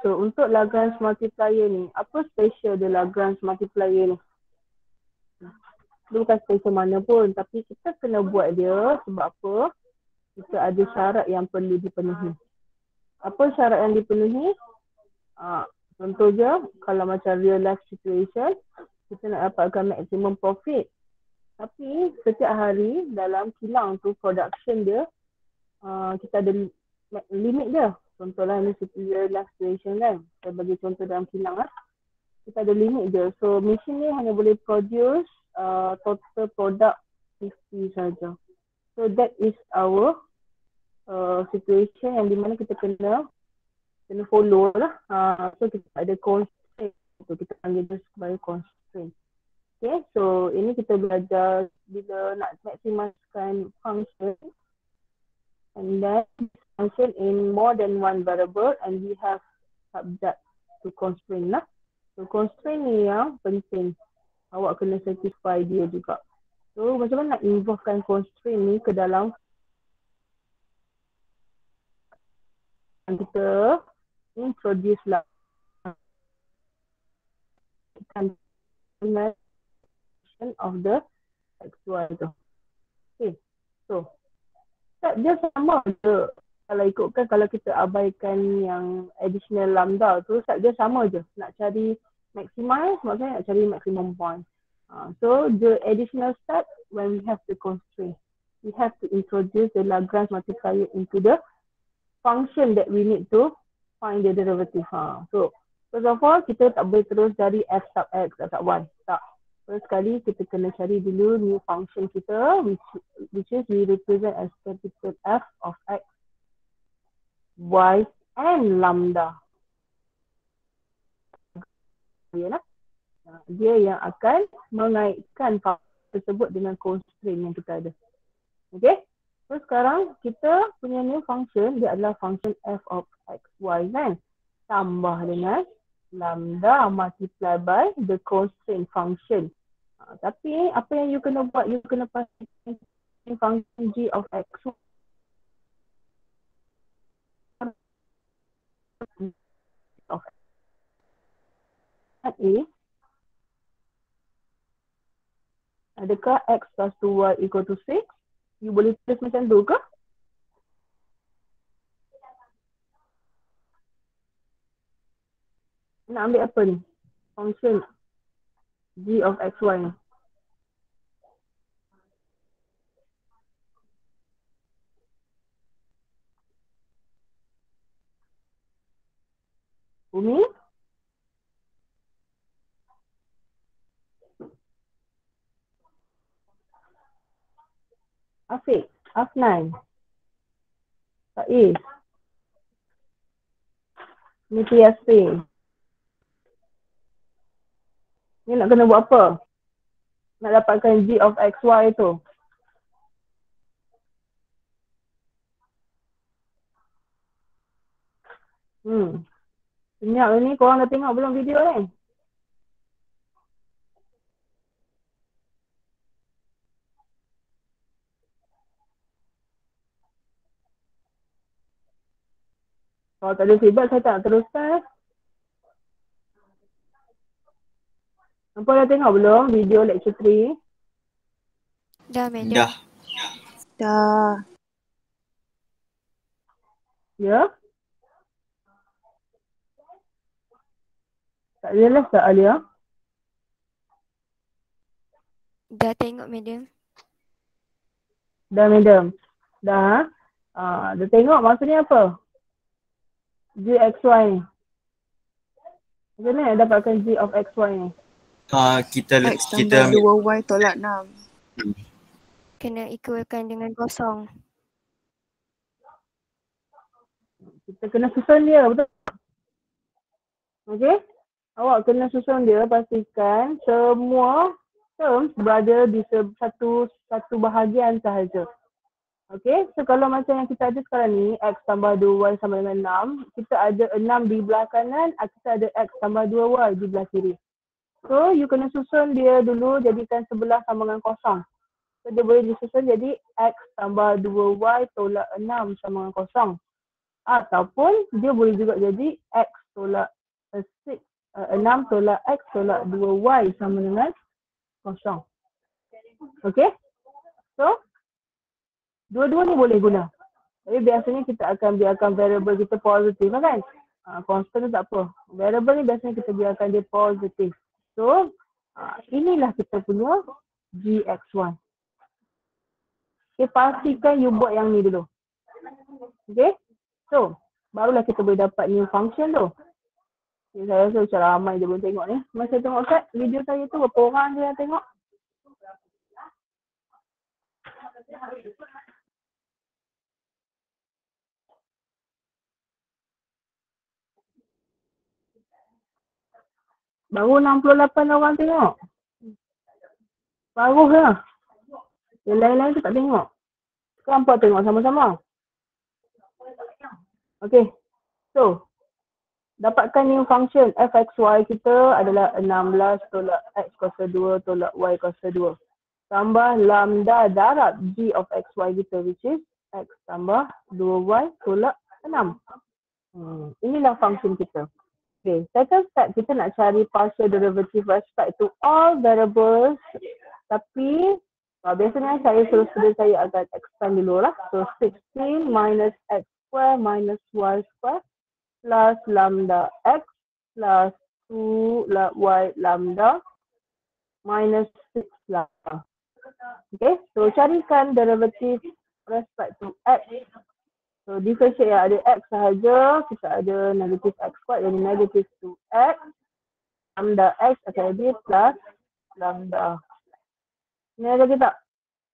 So, untuk Lagrange multiplier ni, apa special dia Lagrange multiplier ni? Dia bukan special mana pun, tapi kita kena buat dia sebab apa? Kita ada syarat yang perlu dipenuhi. Apa syarat yang dipenuhi? Contoh je, kalau macam real life situation, kita nak dapatkan maximum profit. Tapi setiap hari dalam kilang tu, production dia, kita ada limit dia. Contohlah ni real life situation kan. Saya bagi contoh dalam kilang lah. Kita ada limit je. So, mesin ni hanya boleh produce total product 50 saja. So, that is our situation yang di mana kita kena follow lah. So kita ada constraint. So kita panggil dia sebagai constraint. Okay, so ini kita belajar bila nak maksimalkan function. And then function in more than one variable and we have subject to constraint lah. So constraint ni yang penting. Awak kena satisfy dia juga. So macam mana nak involvekan constraint ni ke dalam kita introduce lah of the XY tu. Okay, so step dia sama je. Kalau ikutkan kalau kita abaikan yang additional lambda tu, step dia sama je. Nak cari maximize, maksudnya nak cari maximum point. So the additional step when we have the constraint, we have to introduce the Lagrange multiplier into the function that we need to find the derivative. So first of all, kita tak boleh terus cari f sub x, f sub y. Tak. First sekali kita kena cari dulu new function kita which is we represent as capital F of x, y and lambda. Dia yang akan mengaitkan function tersebut dengan constraint yang kita ada. Okay? So sekarang kita punya new function dia adalah function f of x, y kan. Tambah dengan lambda multiply by the constraint function. Tapi apa yang you kena buat, you kena pastikan function g of x of a, adakah x plus 2y equal to 6? You boleh tulis macam tu ke? Nak ambil apa ni? Function g of x, y ni. Umi? Afiq? Afnan? Faiz? Niti Yasmin? Ni nak kena buat apa? Nak dapatkan g of x, y tu. Senyap ni, korang dah tengok belum video ni? Kalau tak ada feedback, saya tak nak teruskan. Nampak dah tengok belum video lecture 3? Dah, madam. Dah. Dah. Ya? Tak jelas tak Alia? Dah tengok, madam. Dah madam? Dah? Dah tengok maksudnya apa? G x y ni. Macam mana nak dapatkan g of x y ni? Kita X kita tambah 2y tolak 6. Kena equalkan dengan kosong. Kita kena susun dia, betul? Okay? Awak kena susun dia, pastikan semua terms berada di satu bahagian sahaja. Okay, so kalau macam yang kita ada sekarang ni, x tambah 2y sama dengan 6, kita ada 6 di belah kanan, kita ada x tambah 2y di belah kiri. So, you kena susun dia dulu, jadikan sebelah sama dengan kosong. So, dia boleh disusun jadi x tambah 2y tolak 6 sama dengan kosong. Ataupun, dia boleh juga jadi x tolak 6 tolak x tolak 2y sama dengan kosong. Okay? So, dua-dua ni boleh guna. Tapi biasanya kita akan biarkan variable kita positif lah kan. Constant tu tak apa. Variable ni biasanya kita biarkan dia positif. So, inilah kita punya gx1. Okay, pastikan you buat yang ni dulu. Okay? So, barulah kita boleh dapat new function tu. Okay, saya rasa macam ramai je boleh tengok ni. Masa tengok kat video saya tu, berapa orang je yang tengok? Baru 68 orang tengok. Baru lah. Yang lain-lain tu tak tengok. Sekarang apa tengok sama-sama? Okay. So, dapatkan new function fxy kita adalah 16 tolak x kuasa 2 tolak y kuasa 2. Tambah lambda darab g of xy kita which is x tambah 2y tolak 6. Inilah function kita. Okay, second step kita nak cari partial derivative respect to all variables. Tapi biasanya saya suruh student saya akan expand dulu lah. So 16 minus x square minus y square plus lambda x plus 2 y lambda minus 6 lambda. Okay, so carikan derivative respect to x. So differentiate yang ada x sahaja, kita ada negatif x squared jadi negatif 2x. Lambda x akan jadi plus lambda. Ini ada ke tak?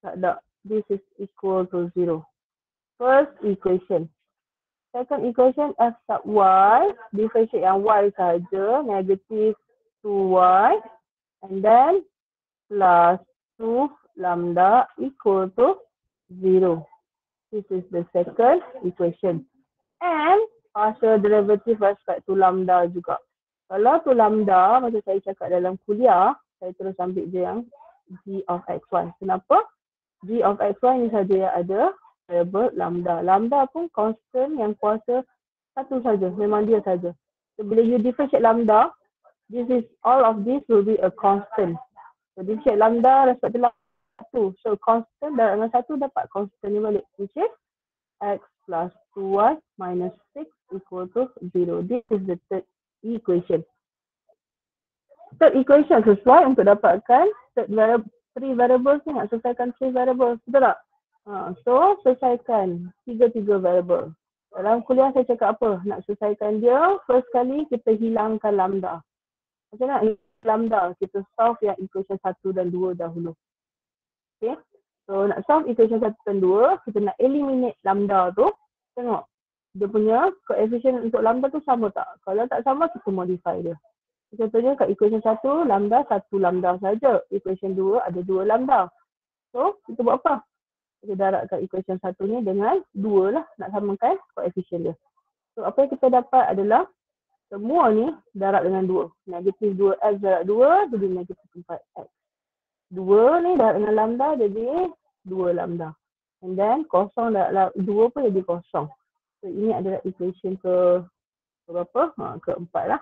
Tak ada. This is equal to 0. First equation. Second equation f sub y, differentiate yang y sahaja, negatif 2y. And then plus 2 lambda equal to 0. This is the second equation. And partial derivative respect to lambda juga. Kalau tu lambda, macam saya cakap dalam kuliah, saya terus ambil je yang g of xy. Kenapa? G of xy ni saja yang ada variable lambda. Lambda pun constant yang kuasa satu saja, memang dia saja. So bila you differentiate lambda, all of this will be a constant. So differentiate lambda respect to satu. So constant darab dengan satu dapat constant ni balik. Which is x plus 2y minus 6 equal to 0. This is the third equation. Third equation sesuai untuk dapatkan three variables ni, nak selesaikan 3 variables. Betul tak? So selesaikan 3 variable. Dalam kuliah saya cakap apa? Nak selesaikan dia, first kali kita hilangkan lambda. Macam mana lambda? Kita solve yang equation 1 dan 2 dahulu. Okay. So nak solve equation 1 dan 2, kita nak eliminate lambda tu. Tengok, dia punya coefficient untuk lambda tu sama tak? Kalau tak sama, kita modify dia. Contohnya kat equation 1, lambda 1 lambda saja. Equation 2 ada 2 lambda. So, kita buat apa? Kita darabkan equation 1 ni dengan 2 lah. Nak samakan coefficient dia. So, apa yang kita dapat adalah semua ni darab dengan 2. Negatif 2x darab 2 jadi negatif 4x. 2 ni darab dengan lambda jadi 2 lambda. And then kosong darab 2 pun jadi kosong. So ini adalah equation ke berapa? Keempat lah.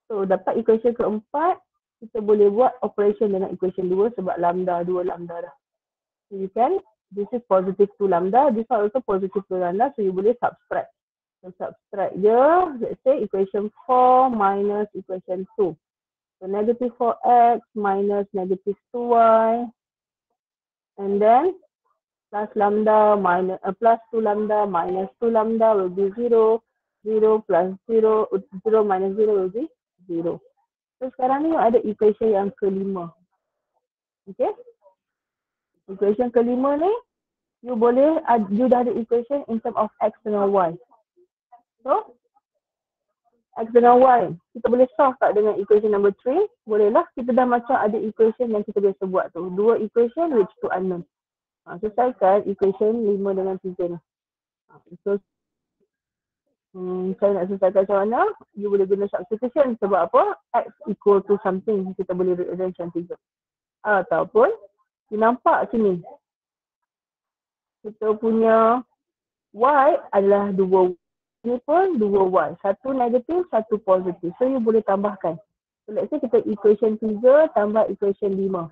So dapat equation keempat, kita boleh buat operation dengan equation 2 sebab lambda, 2 lambda dah. So you can, this is positive 2 lambda, this one also positive 2 lambda, so you boleh subtract. So subtract je, let's say equation 4 minus equation 2. So negative 4x minus negative 2y. And then plus lambda minus plus 2 lambda minus 2 lambda will be 0. 0 plus 0, 0 minus 0 will be 0. So sekarang ni ada equation yang kelima. Okay. Equation kelima ni, you boleh, you dah ada equation in term of x dengan y. So, x dengan y, kita boleh solve tak dengan equation number 3? Boleh lah, kita dah macam ada equation yang kita biasa buat tu. 2 equation which 2 unknown. Selesaikan equation 5 dengan 3 ni. So, saya nak selesaikan macam mana? You boleh guna substitution sebab apa? X equal to something, kita boleh rearrange yang 3. Ataupun, you nampak sini. Kita punya y adalah 2. Ini pun 2y. Satu negatif, satu positif. So, you boleh tambahkan. So, let's say kita equation 3 tambah equation 5.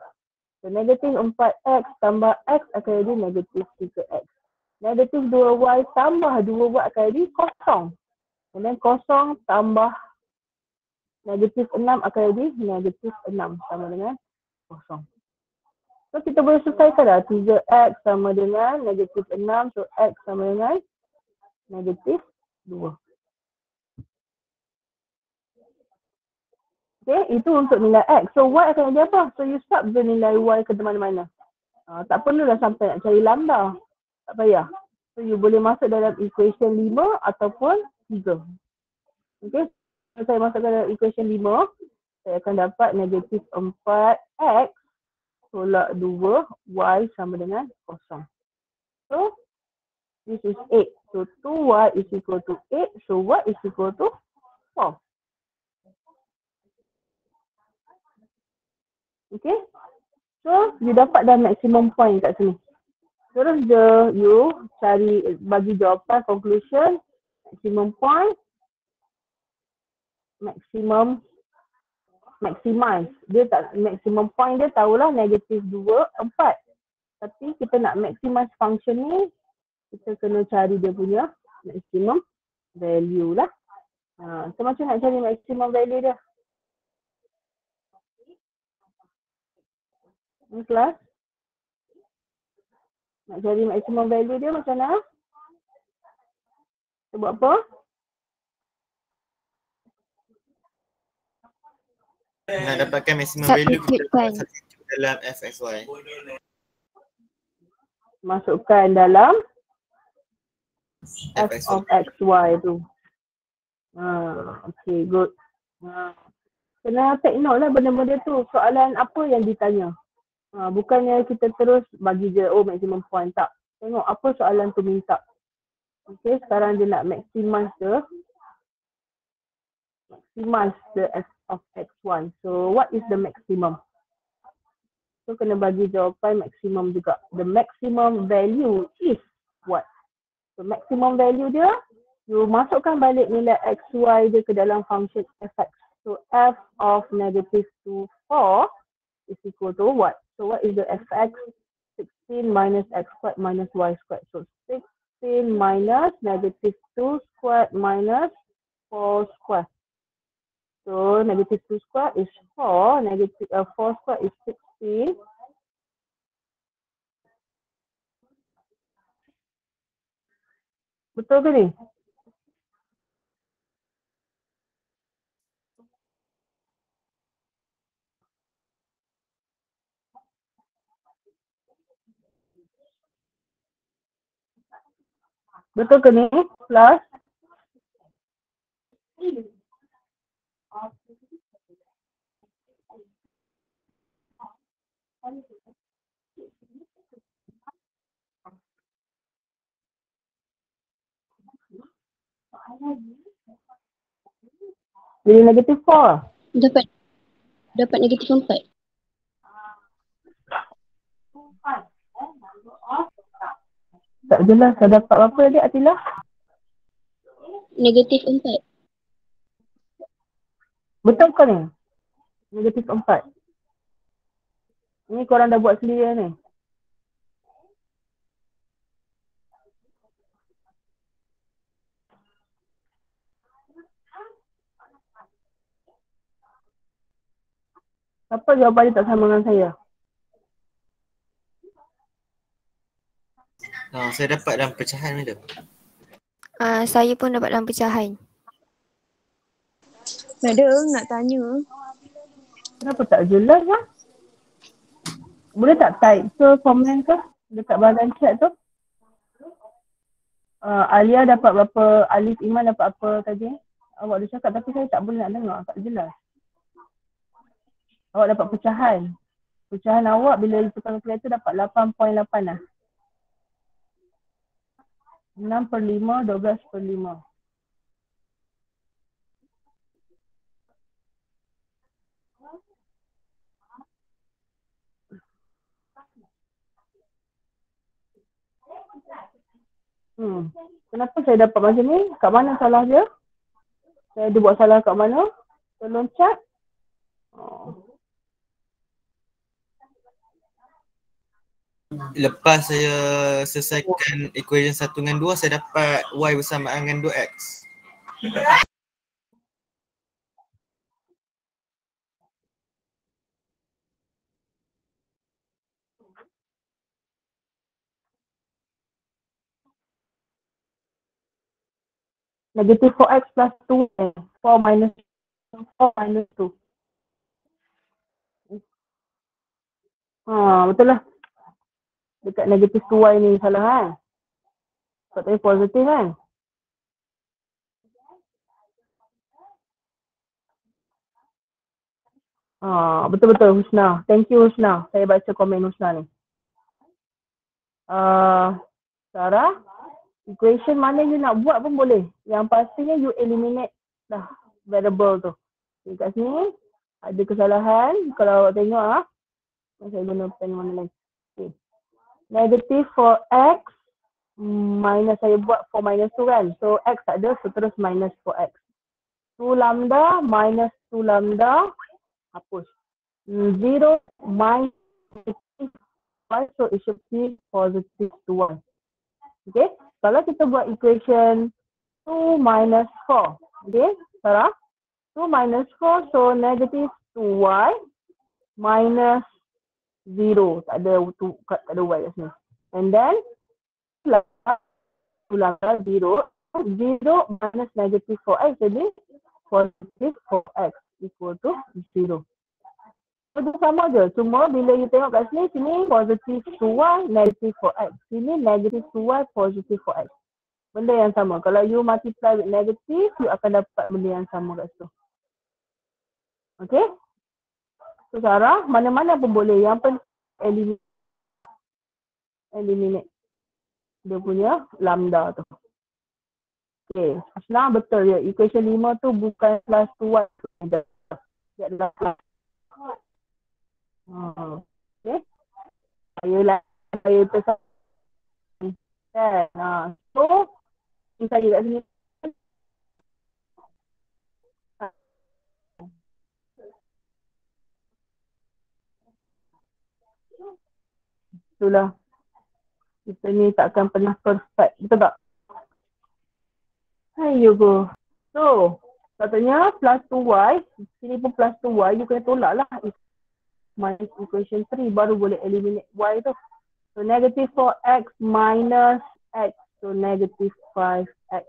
So, So, negatif 4x tambah x akan jadi negatif 3x. Negatif 2y tambah 2y akan jadi kosong. And then kosong tambah negatif 6 akan jadi negatif 6 sama dengan kosong. So, kita boleh selesaikan dah. 3x sama dengan negatif 6. So, x sama dengan negatif 2. Okay, itu untuk nilai x. So, y akan jadi apa? So, you sub the nilai y ke mana-mana. Tak perlulah sampai nak cari lambda. Tak payah. So, you boleh masuk dalam equation 5 ataupun 3. Okay, so, saya masukkan dalam equation 5. Saya akan dapat negatif 4x tolak 2, y sama dengan kosong. So, this is 8. So, 2y is equal to 8. So, y is equal to 4. Okay. So, you dapat dah maximum point kat sini. Terus je you cari, bagi jawapan, conclusion, maximum point, maximize. Dia tak, maximum point dia tahulah negatif 2, 4. Tapi kita nak maximize function ni, kita kena cari dia punya maximum value lah. So macam nak cari maximum value dia? Ni kelas? Nak cari maximum value dia macam mana? Kita buat apa? Nak dapatkan maximum value kita Substitutekan. substitute dalam fxy. Masukkan dalam f fxy. of xy tu. Okay, good. Kena take note lah benda-benda tu. Soalan apa yang ditanya. Bukannya kita terus bagi je, oh maximum point. Tak. Tengok apa soalan tu minta. Okay, sekarang dia nak maximize the f of x1. So, what is the maximum? So, kena bagi jawapan maximum juga. The maximum value is what? So, maximum value dia, you masukkan balik nilai xy dia ke dalam function fx. So, f of negative 2, 4 is equal to what? So, what is the fx? 16 minus x squared minus y squared. So, 16 minus negative 2 squared minus 4 squared. So, negative 2 squared is 4. Negative 4 squared is 16. Betul ke ni? Betul ke ni? Plus? Jadi negatif 4. Dapat negatif 4. Tak jelas dah dapat berapa tadi Atilah? Negatif 4. Betul ke ni? Negatif 4. Ni korang dah buat sendiri ni. Apa jawapan dia tak sama dengan saya? Saya dapat dalam pecahan ni tu. Saya pun dapat dalam pecahan. Ada nak tanya. Kenapa tak jelas lah? Boleh tak type ke komen ke dekat bahagian chat tu? Alia dapat berapa, Alif Iman dapat apa tadi? Awak dah cakap tapi saya tak boleh nak dengar, tak jelas. Awak dapat pecahan. Pecahan awak bila tukar kalkulator dapat 8.8 lah. 6/5, 12/5. Kenapa saya dapat macam ni? Kat mana salah dia? Saya ada buat salah kat mana? Tolong chat. Lepas saya selesaikan equation 1 dengan 2, saya dapat y bersamaan dengan 2x. Negative 4x plus 2. 4 minus 2. Betul lah. Dekat negative 2y ni salah kan? Sebab tadi positif kan? Betul-betul Husna. Thank you Husna. Saya baca komen Husna ni. Sarah, equation mana you nak buat pun boleh. Yang pastinya you eliminate dah variable tu. Okay, kat sini ada kesalahan. Kalau awak tengok saya guna pen mana lain. Okay. Negative 4x minus saya buat 4 minus 2 kan. So x tak ada, so terus minus 4x. 2 lambda minus 2 lambda, hapus. 0 minus y, so it should be positive 2y. Okay, kalau kita buat equation 2 minus 4. Okay, Sarah? 2 minus 4, so negative 2y minus 0. Tak ada y kat sini. And then, 2 lambda 0. 0 minus negative 4x, jadi positive 4x equal to 0. So, dia sama je. Cuma bila you tengok kat sini, sini positive 2y, negative 4x. Sini negative 2y, positive 4x. Benda yang sama. Kalau you multiply with negative, you akan dapat benda yang sama kat situ. Okay? So, Sarah, mana-mana pun boleh. Yang penting eliminate dia punya lambda tu. Okay. Senang betul ya. Equation 5 tu bukan plus 2y. Dia adalah plus. Okay. Saya tersalah. So, saya kat sini. Itulah. Kita ni takkan pernah perfect. Betul tak? Hai you go. So, katanya plus 2y. Sini pun plus 2y. You kena tolak lah. Minus equation 3 baru boleh eliminate y tu. So negative 4x minus x. So negative 5x.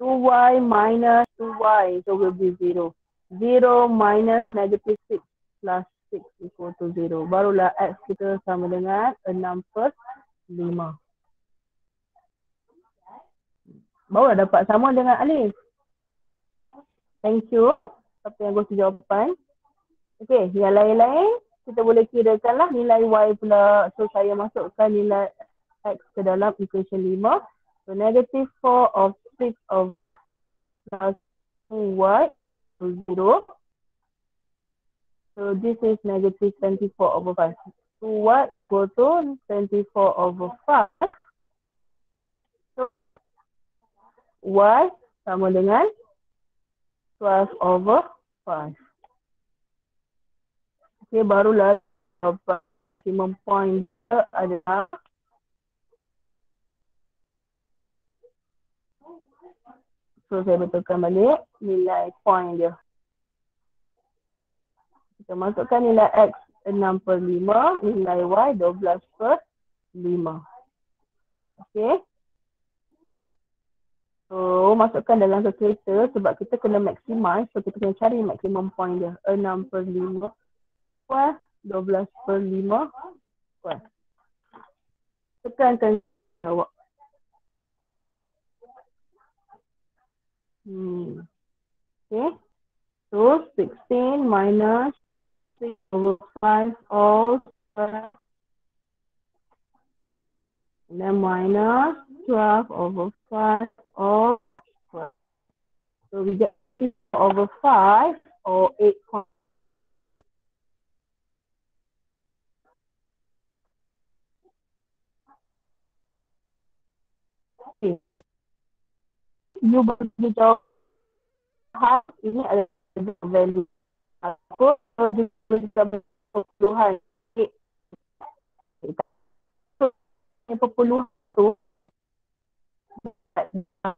2y minus 2y. So will be 0. 0 minus negative 6 plus 6 equal to 0. Barulah x kita sama dengan 6/5. Barulah dapat sama dengan Alif. Thank you. Siapa yang gosok jawapan. Okay, yang lain-lain kita boleh kirakan lah nilai y pula. So saya masukkan nilai x ke dalam equation 5. So negative 4 of 6 of plus 2y to 0. So this is negative 24 over 5. 2y equal to 24 over 5. So y sama dengan 12 over 5. Okay, barulah dapat maximum point adalah so saya betulkan balik nilai point dia. Kita masukkan nilai x 6/5, nilai y 12/5. Okay. So masukkan dalam calculator sebab kita kena maximize. So kita kena cari maximum point dia. 6/5 kuas 12/5 kuas. Tekankan jawab. Okay. So 16 minus 6 over 5 all square. And then minus 12 over 5 all square. So we get 6 over 5 or 8. Okay. You bagi jawab half ini adalah value. Aku kita Tuhan. yang perpuluhan tu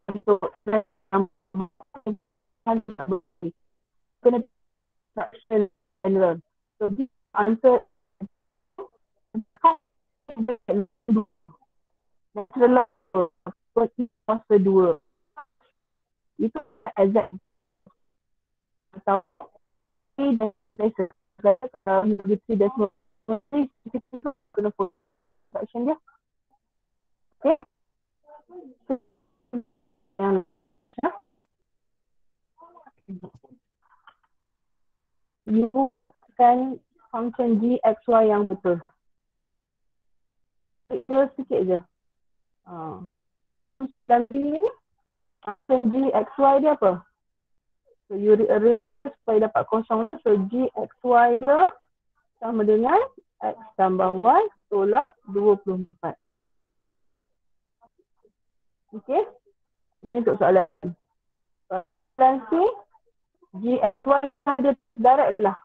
untuk kena fraction general. So this answer natural kuasa 2. Itu exact atau dan kalau unity decimal itu kena full fraction dia. Okay. Yang you kan function g, x, y yang betul. Kita sikit je. Dan ini function g, x, y dia apa? So you rearrange supaya dapat kosong. So g, x, y dia sama dengan x tambah y tolak 24. Okay. Ini untuk soalan. Soalan C, g, x, y ada direct lah.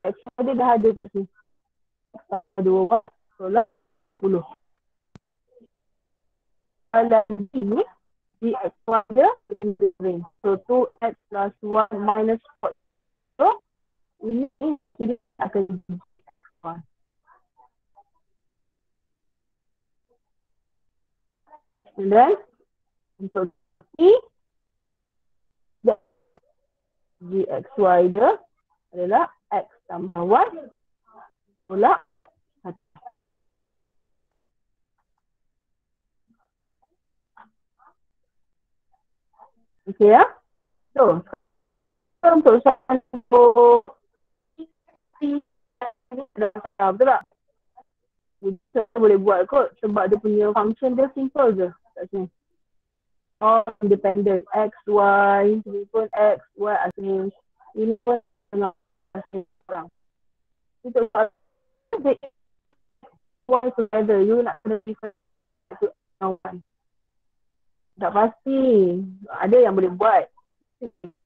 X, y dia dah ada di sini. 2 tolak 10. Soalan D ni, g, x, y dia integrate. So 2x plus 1 minus 4. So ini kita akan g, x, y. And then untuk E, g, x, y dia adalah x tambah y tolak 1. Okay ya. So untuk soalan nombor C, betul tak? Kita boleh buat kot sebab dia punya function dia simple je kat sini. All independent x, y, ini pun x, y asing, ini pun tengah asing orang. Itu soalan y together, you nak kena different to kawan. Tak pasti, ada yang boleh buat.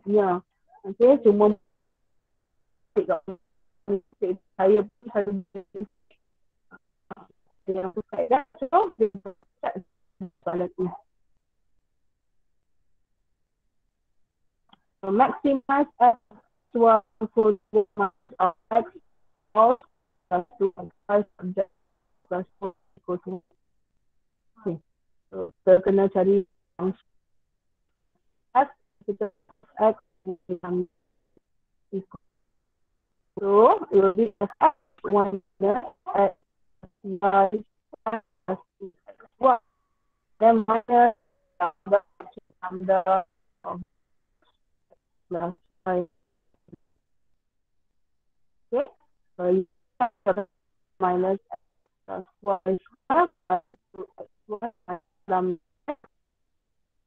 Ya, okay, cuma saya yang suka dah, so dia soalan tu. So, maximize x, y for the mark of x, all plus 2 plus subject plus 4 equal to. Okay, so kita kena cari x, kita x yang equal. So, it will be x, 1 x, y, plus 2x, y. Then minus lambda of plus 5. Okay, so you have minus x plus y plus 2x, y minus lambda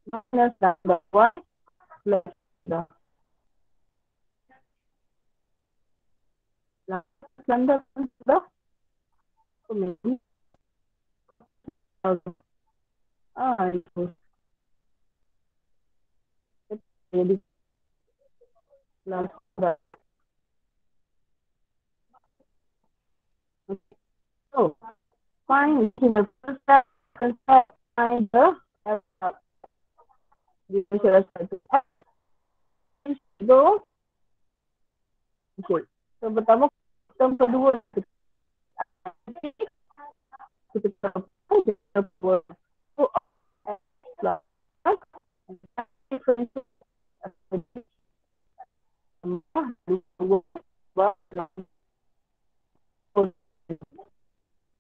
minus lambda y plus lambda lambda kemudian itu jadi lambda. So find the first step, find the go. Okay. So pertama term kedua kita buat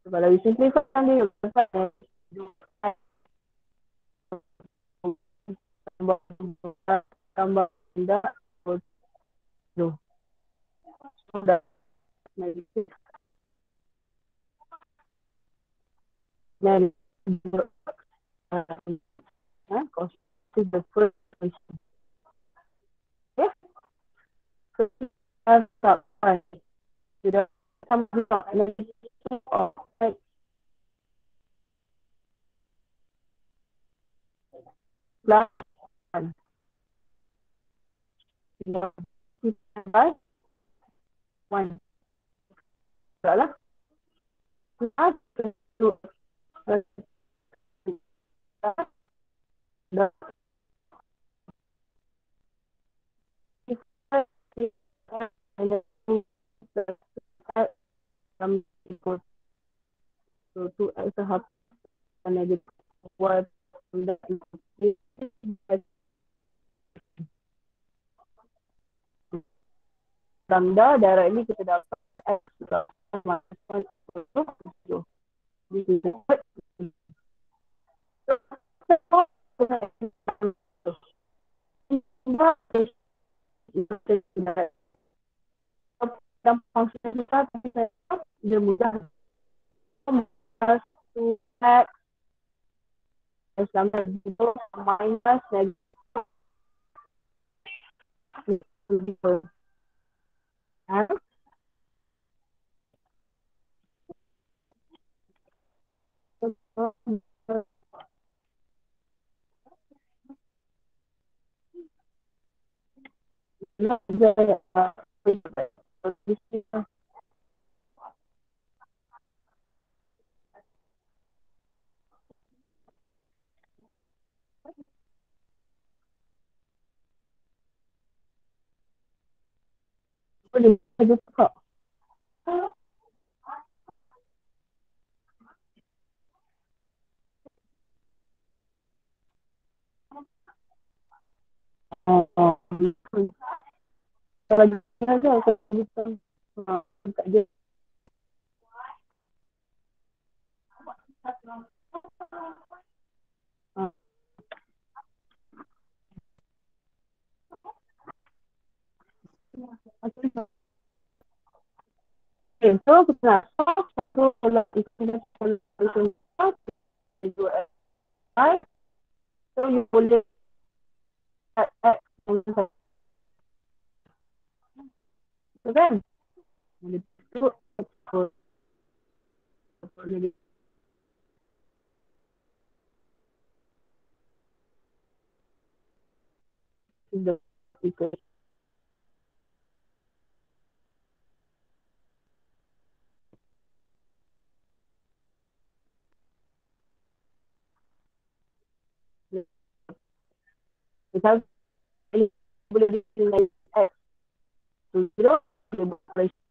kalau we simplify dia tambah benda sudah then cost is the first question. Okay, so sampai sudah sampai plus 1 by 1 salah equal to 2x half negative 1 lambda directly kita dapat x minus 1 equal to 0. Dan fungsi kita dia mudah plus 2x as lambda 0 minus negative. Boleh saja kok. Kalau saja saya bisa buka je. Okay, so kita nak satu kalau equation itu x, so you boleh add x untuk so kan? Boleh tu x boleh sudah equation. Kita boleh dengan x to 0 boleh buat operation.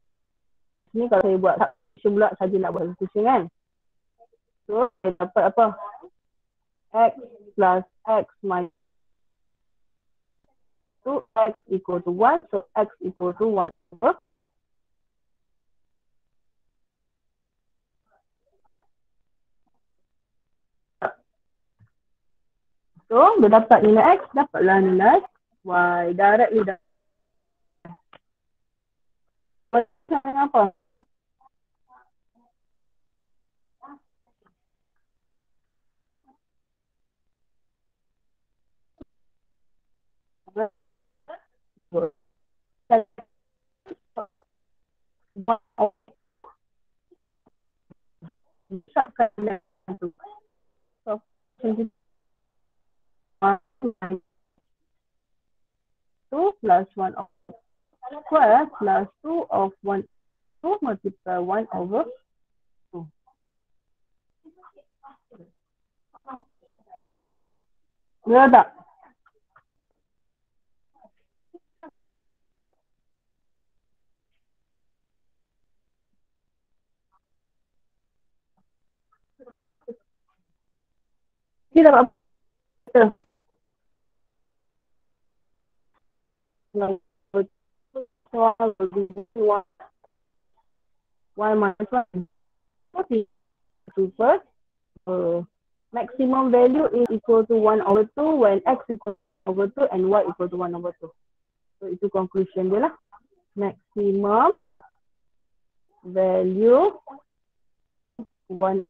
Ni kalau saya buat pula saja nak buat operation kan. So saya dapat apa? X plus x minus 2x equal to 1. So x equal to 1 over. So dia dapat nilai x, dapatlah nilai y. Directly dah. Macam apa? Two plus 1 of square plus 2 of 1 2 multiply 1 over 2. Betul tak? Kita dapat apa? Y minus 1. Super. Maximum value is equal to 1 over 2 when x equal to 1 over 2 and y equal to 1 over 2. So itu conclusion dia lah. Maximum value 1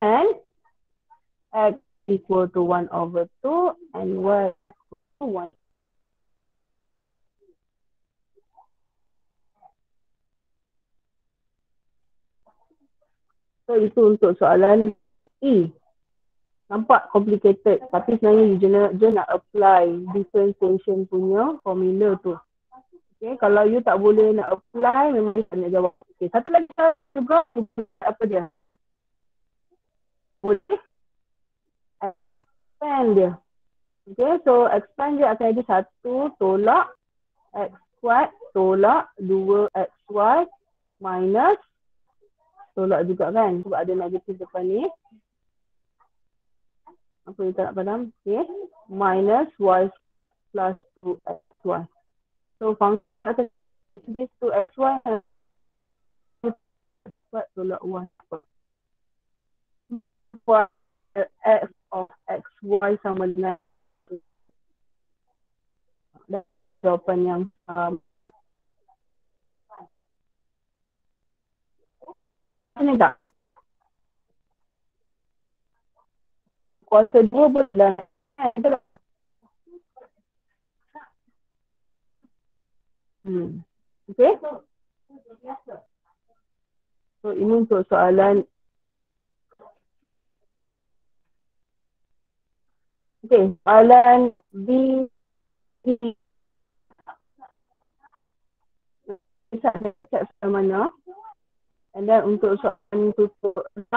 and x equal to 1 over 2 and y equal to 1. So itu untuk soalan E. Nampak complicated tapi sebenarnya you just nak apply differentiation punya formula tu. Okay, kalau you tak boleh nak apply memang you tak nak jawab. Okay, satu lagi juga apa dia? Boleh expand dia. Okay, so expand dia akan jadi 1 tolak x kuat tolak 2xy minus tolak juga kan sebab ada negatif depan ni. Apa yang tak nak padam? Okay. Minus y plus 2xy. So fungsi akan jadi 2xy kuat tolak y. Kuat x of xy sama dengan dan jawapan yang ini tak? Kuasa 2 boleh dah. Okay. So ini untuk soalan. Okay, soalan B. Bisa cek soalan mana. And then untuk soalan tutup 6,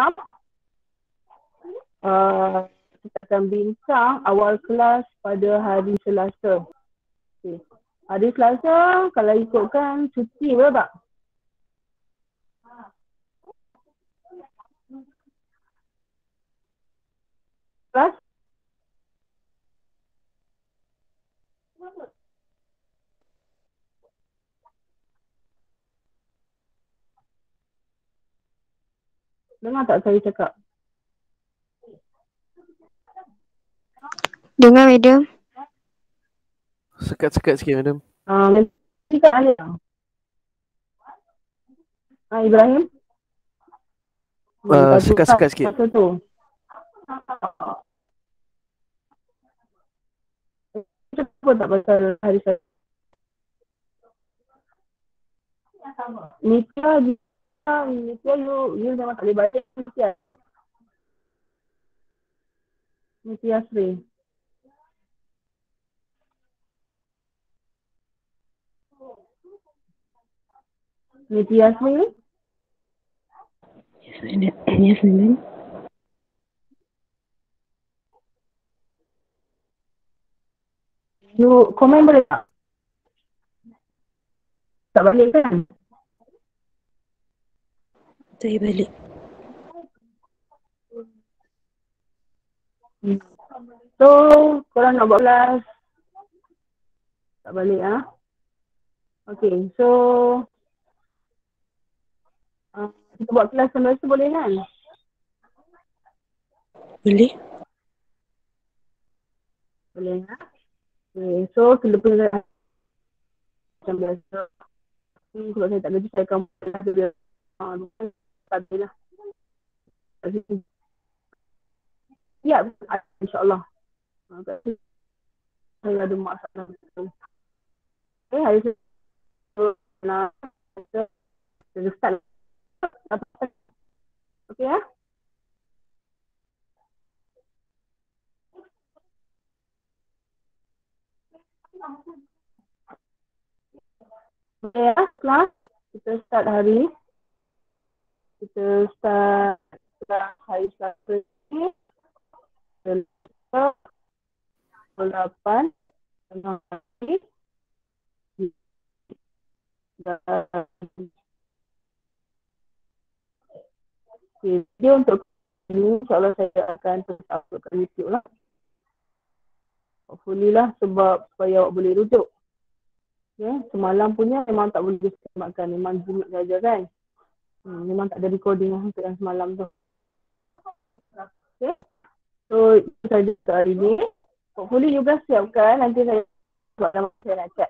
kita akan bincang awal kelas pada hari Selasa. Okay. Hari Selasa kalau ikutkan cuti boleh tak? Kelas? Dengar tak saya cakap? Dengar, madam. Sekat-sekat sikit, madam. Nanti kan ada. Ibrahim? Sekat-sekat sikit. Satu tu. Cuba tak pasal hari Selasa? Nitya, you memang tak boleh baca Nitya. Nitya Sri. Nitya Sri? Yes, madam. You komen boleh tak? Tak balik kan? Saya balik. So, korang nak buat kelas? Tak balik ah. Okay, so kita buat kelas sama tu boleh kan? Boleh? Boleh ah. Okay, so kita punya macam biasa. Sebab saya tak kerja, saya akan buat dia. Tak ada lah. Ya, insyaAllah. Saya ada masalah. Okay, hari Selasa nak kita start. Okay ya? Okay ya, kelas. Kita start hari. Kita start hari Selasa ni. Selasa 8 tengah hari. Okay, video untuk ini insyaAllah saya akan terus upload kat YouTube lah. Hopefully lah sebab supaya awak boleh rujuk. Okay, semalam punya memang tak boleh diselamatkan. Memang Zoom saja kan. Memang tak ada recording lah untuk yang semalam tu. Okay, so itu saja untuk hari ni. Hopefully you guys siapkan. Nanti saya buat nama saya nak chat.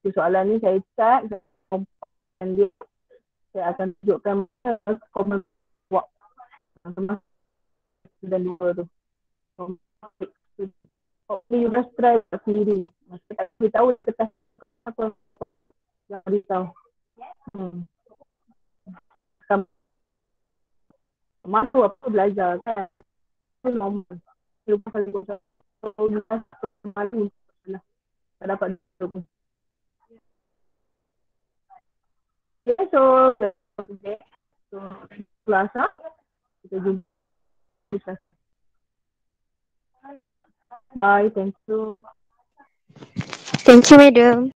Soalan ni saya chat. Saya akan tunjukkan komen buat dan dua tu. Hopefully you guys try sendiri. Saya beritahu kertas apa yang beritahu. Mahu apa belajar kan. Itu normal. Lupa kali kosong. So, you guys malu. Tak dapat duduk. Okay, so kelas kita jumpa. Bye, thank you. Thank you, madam.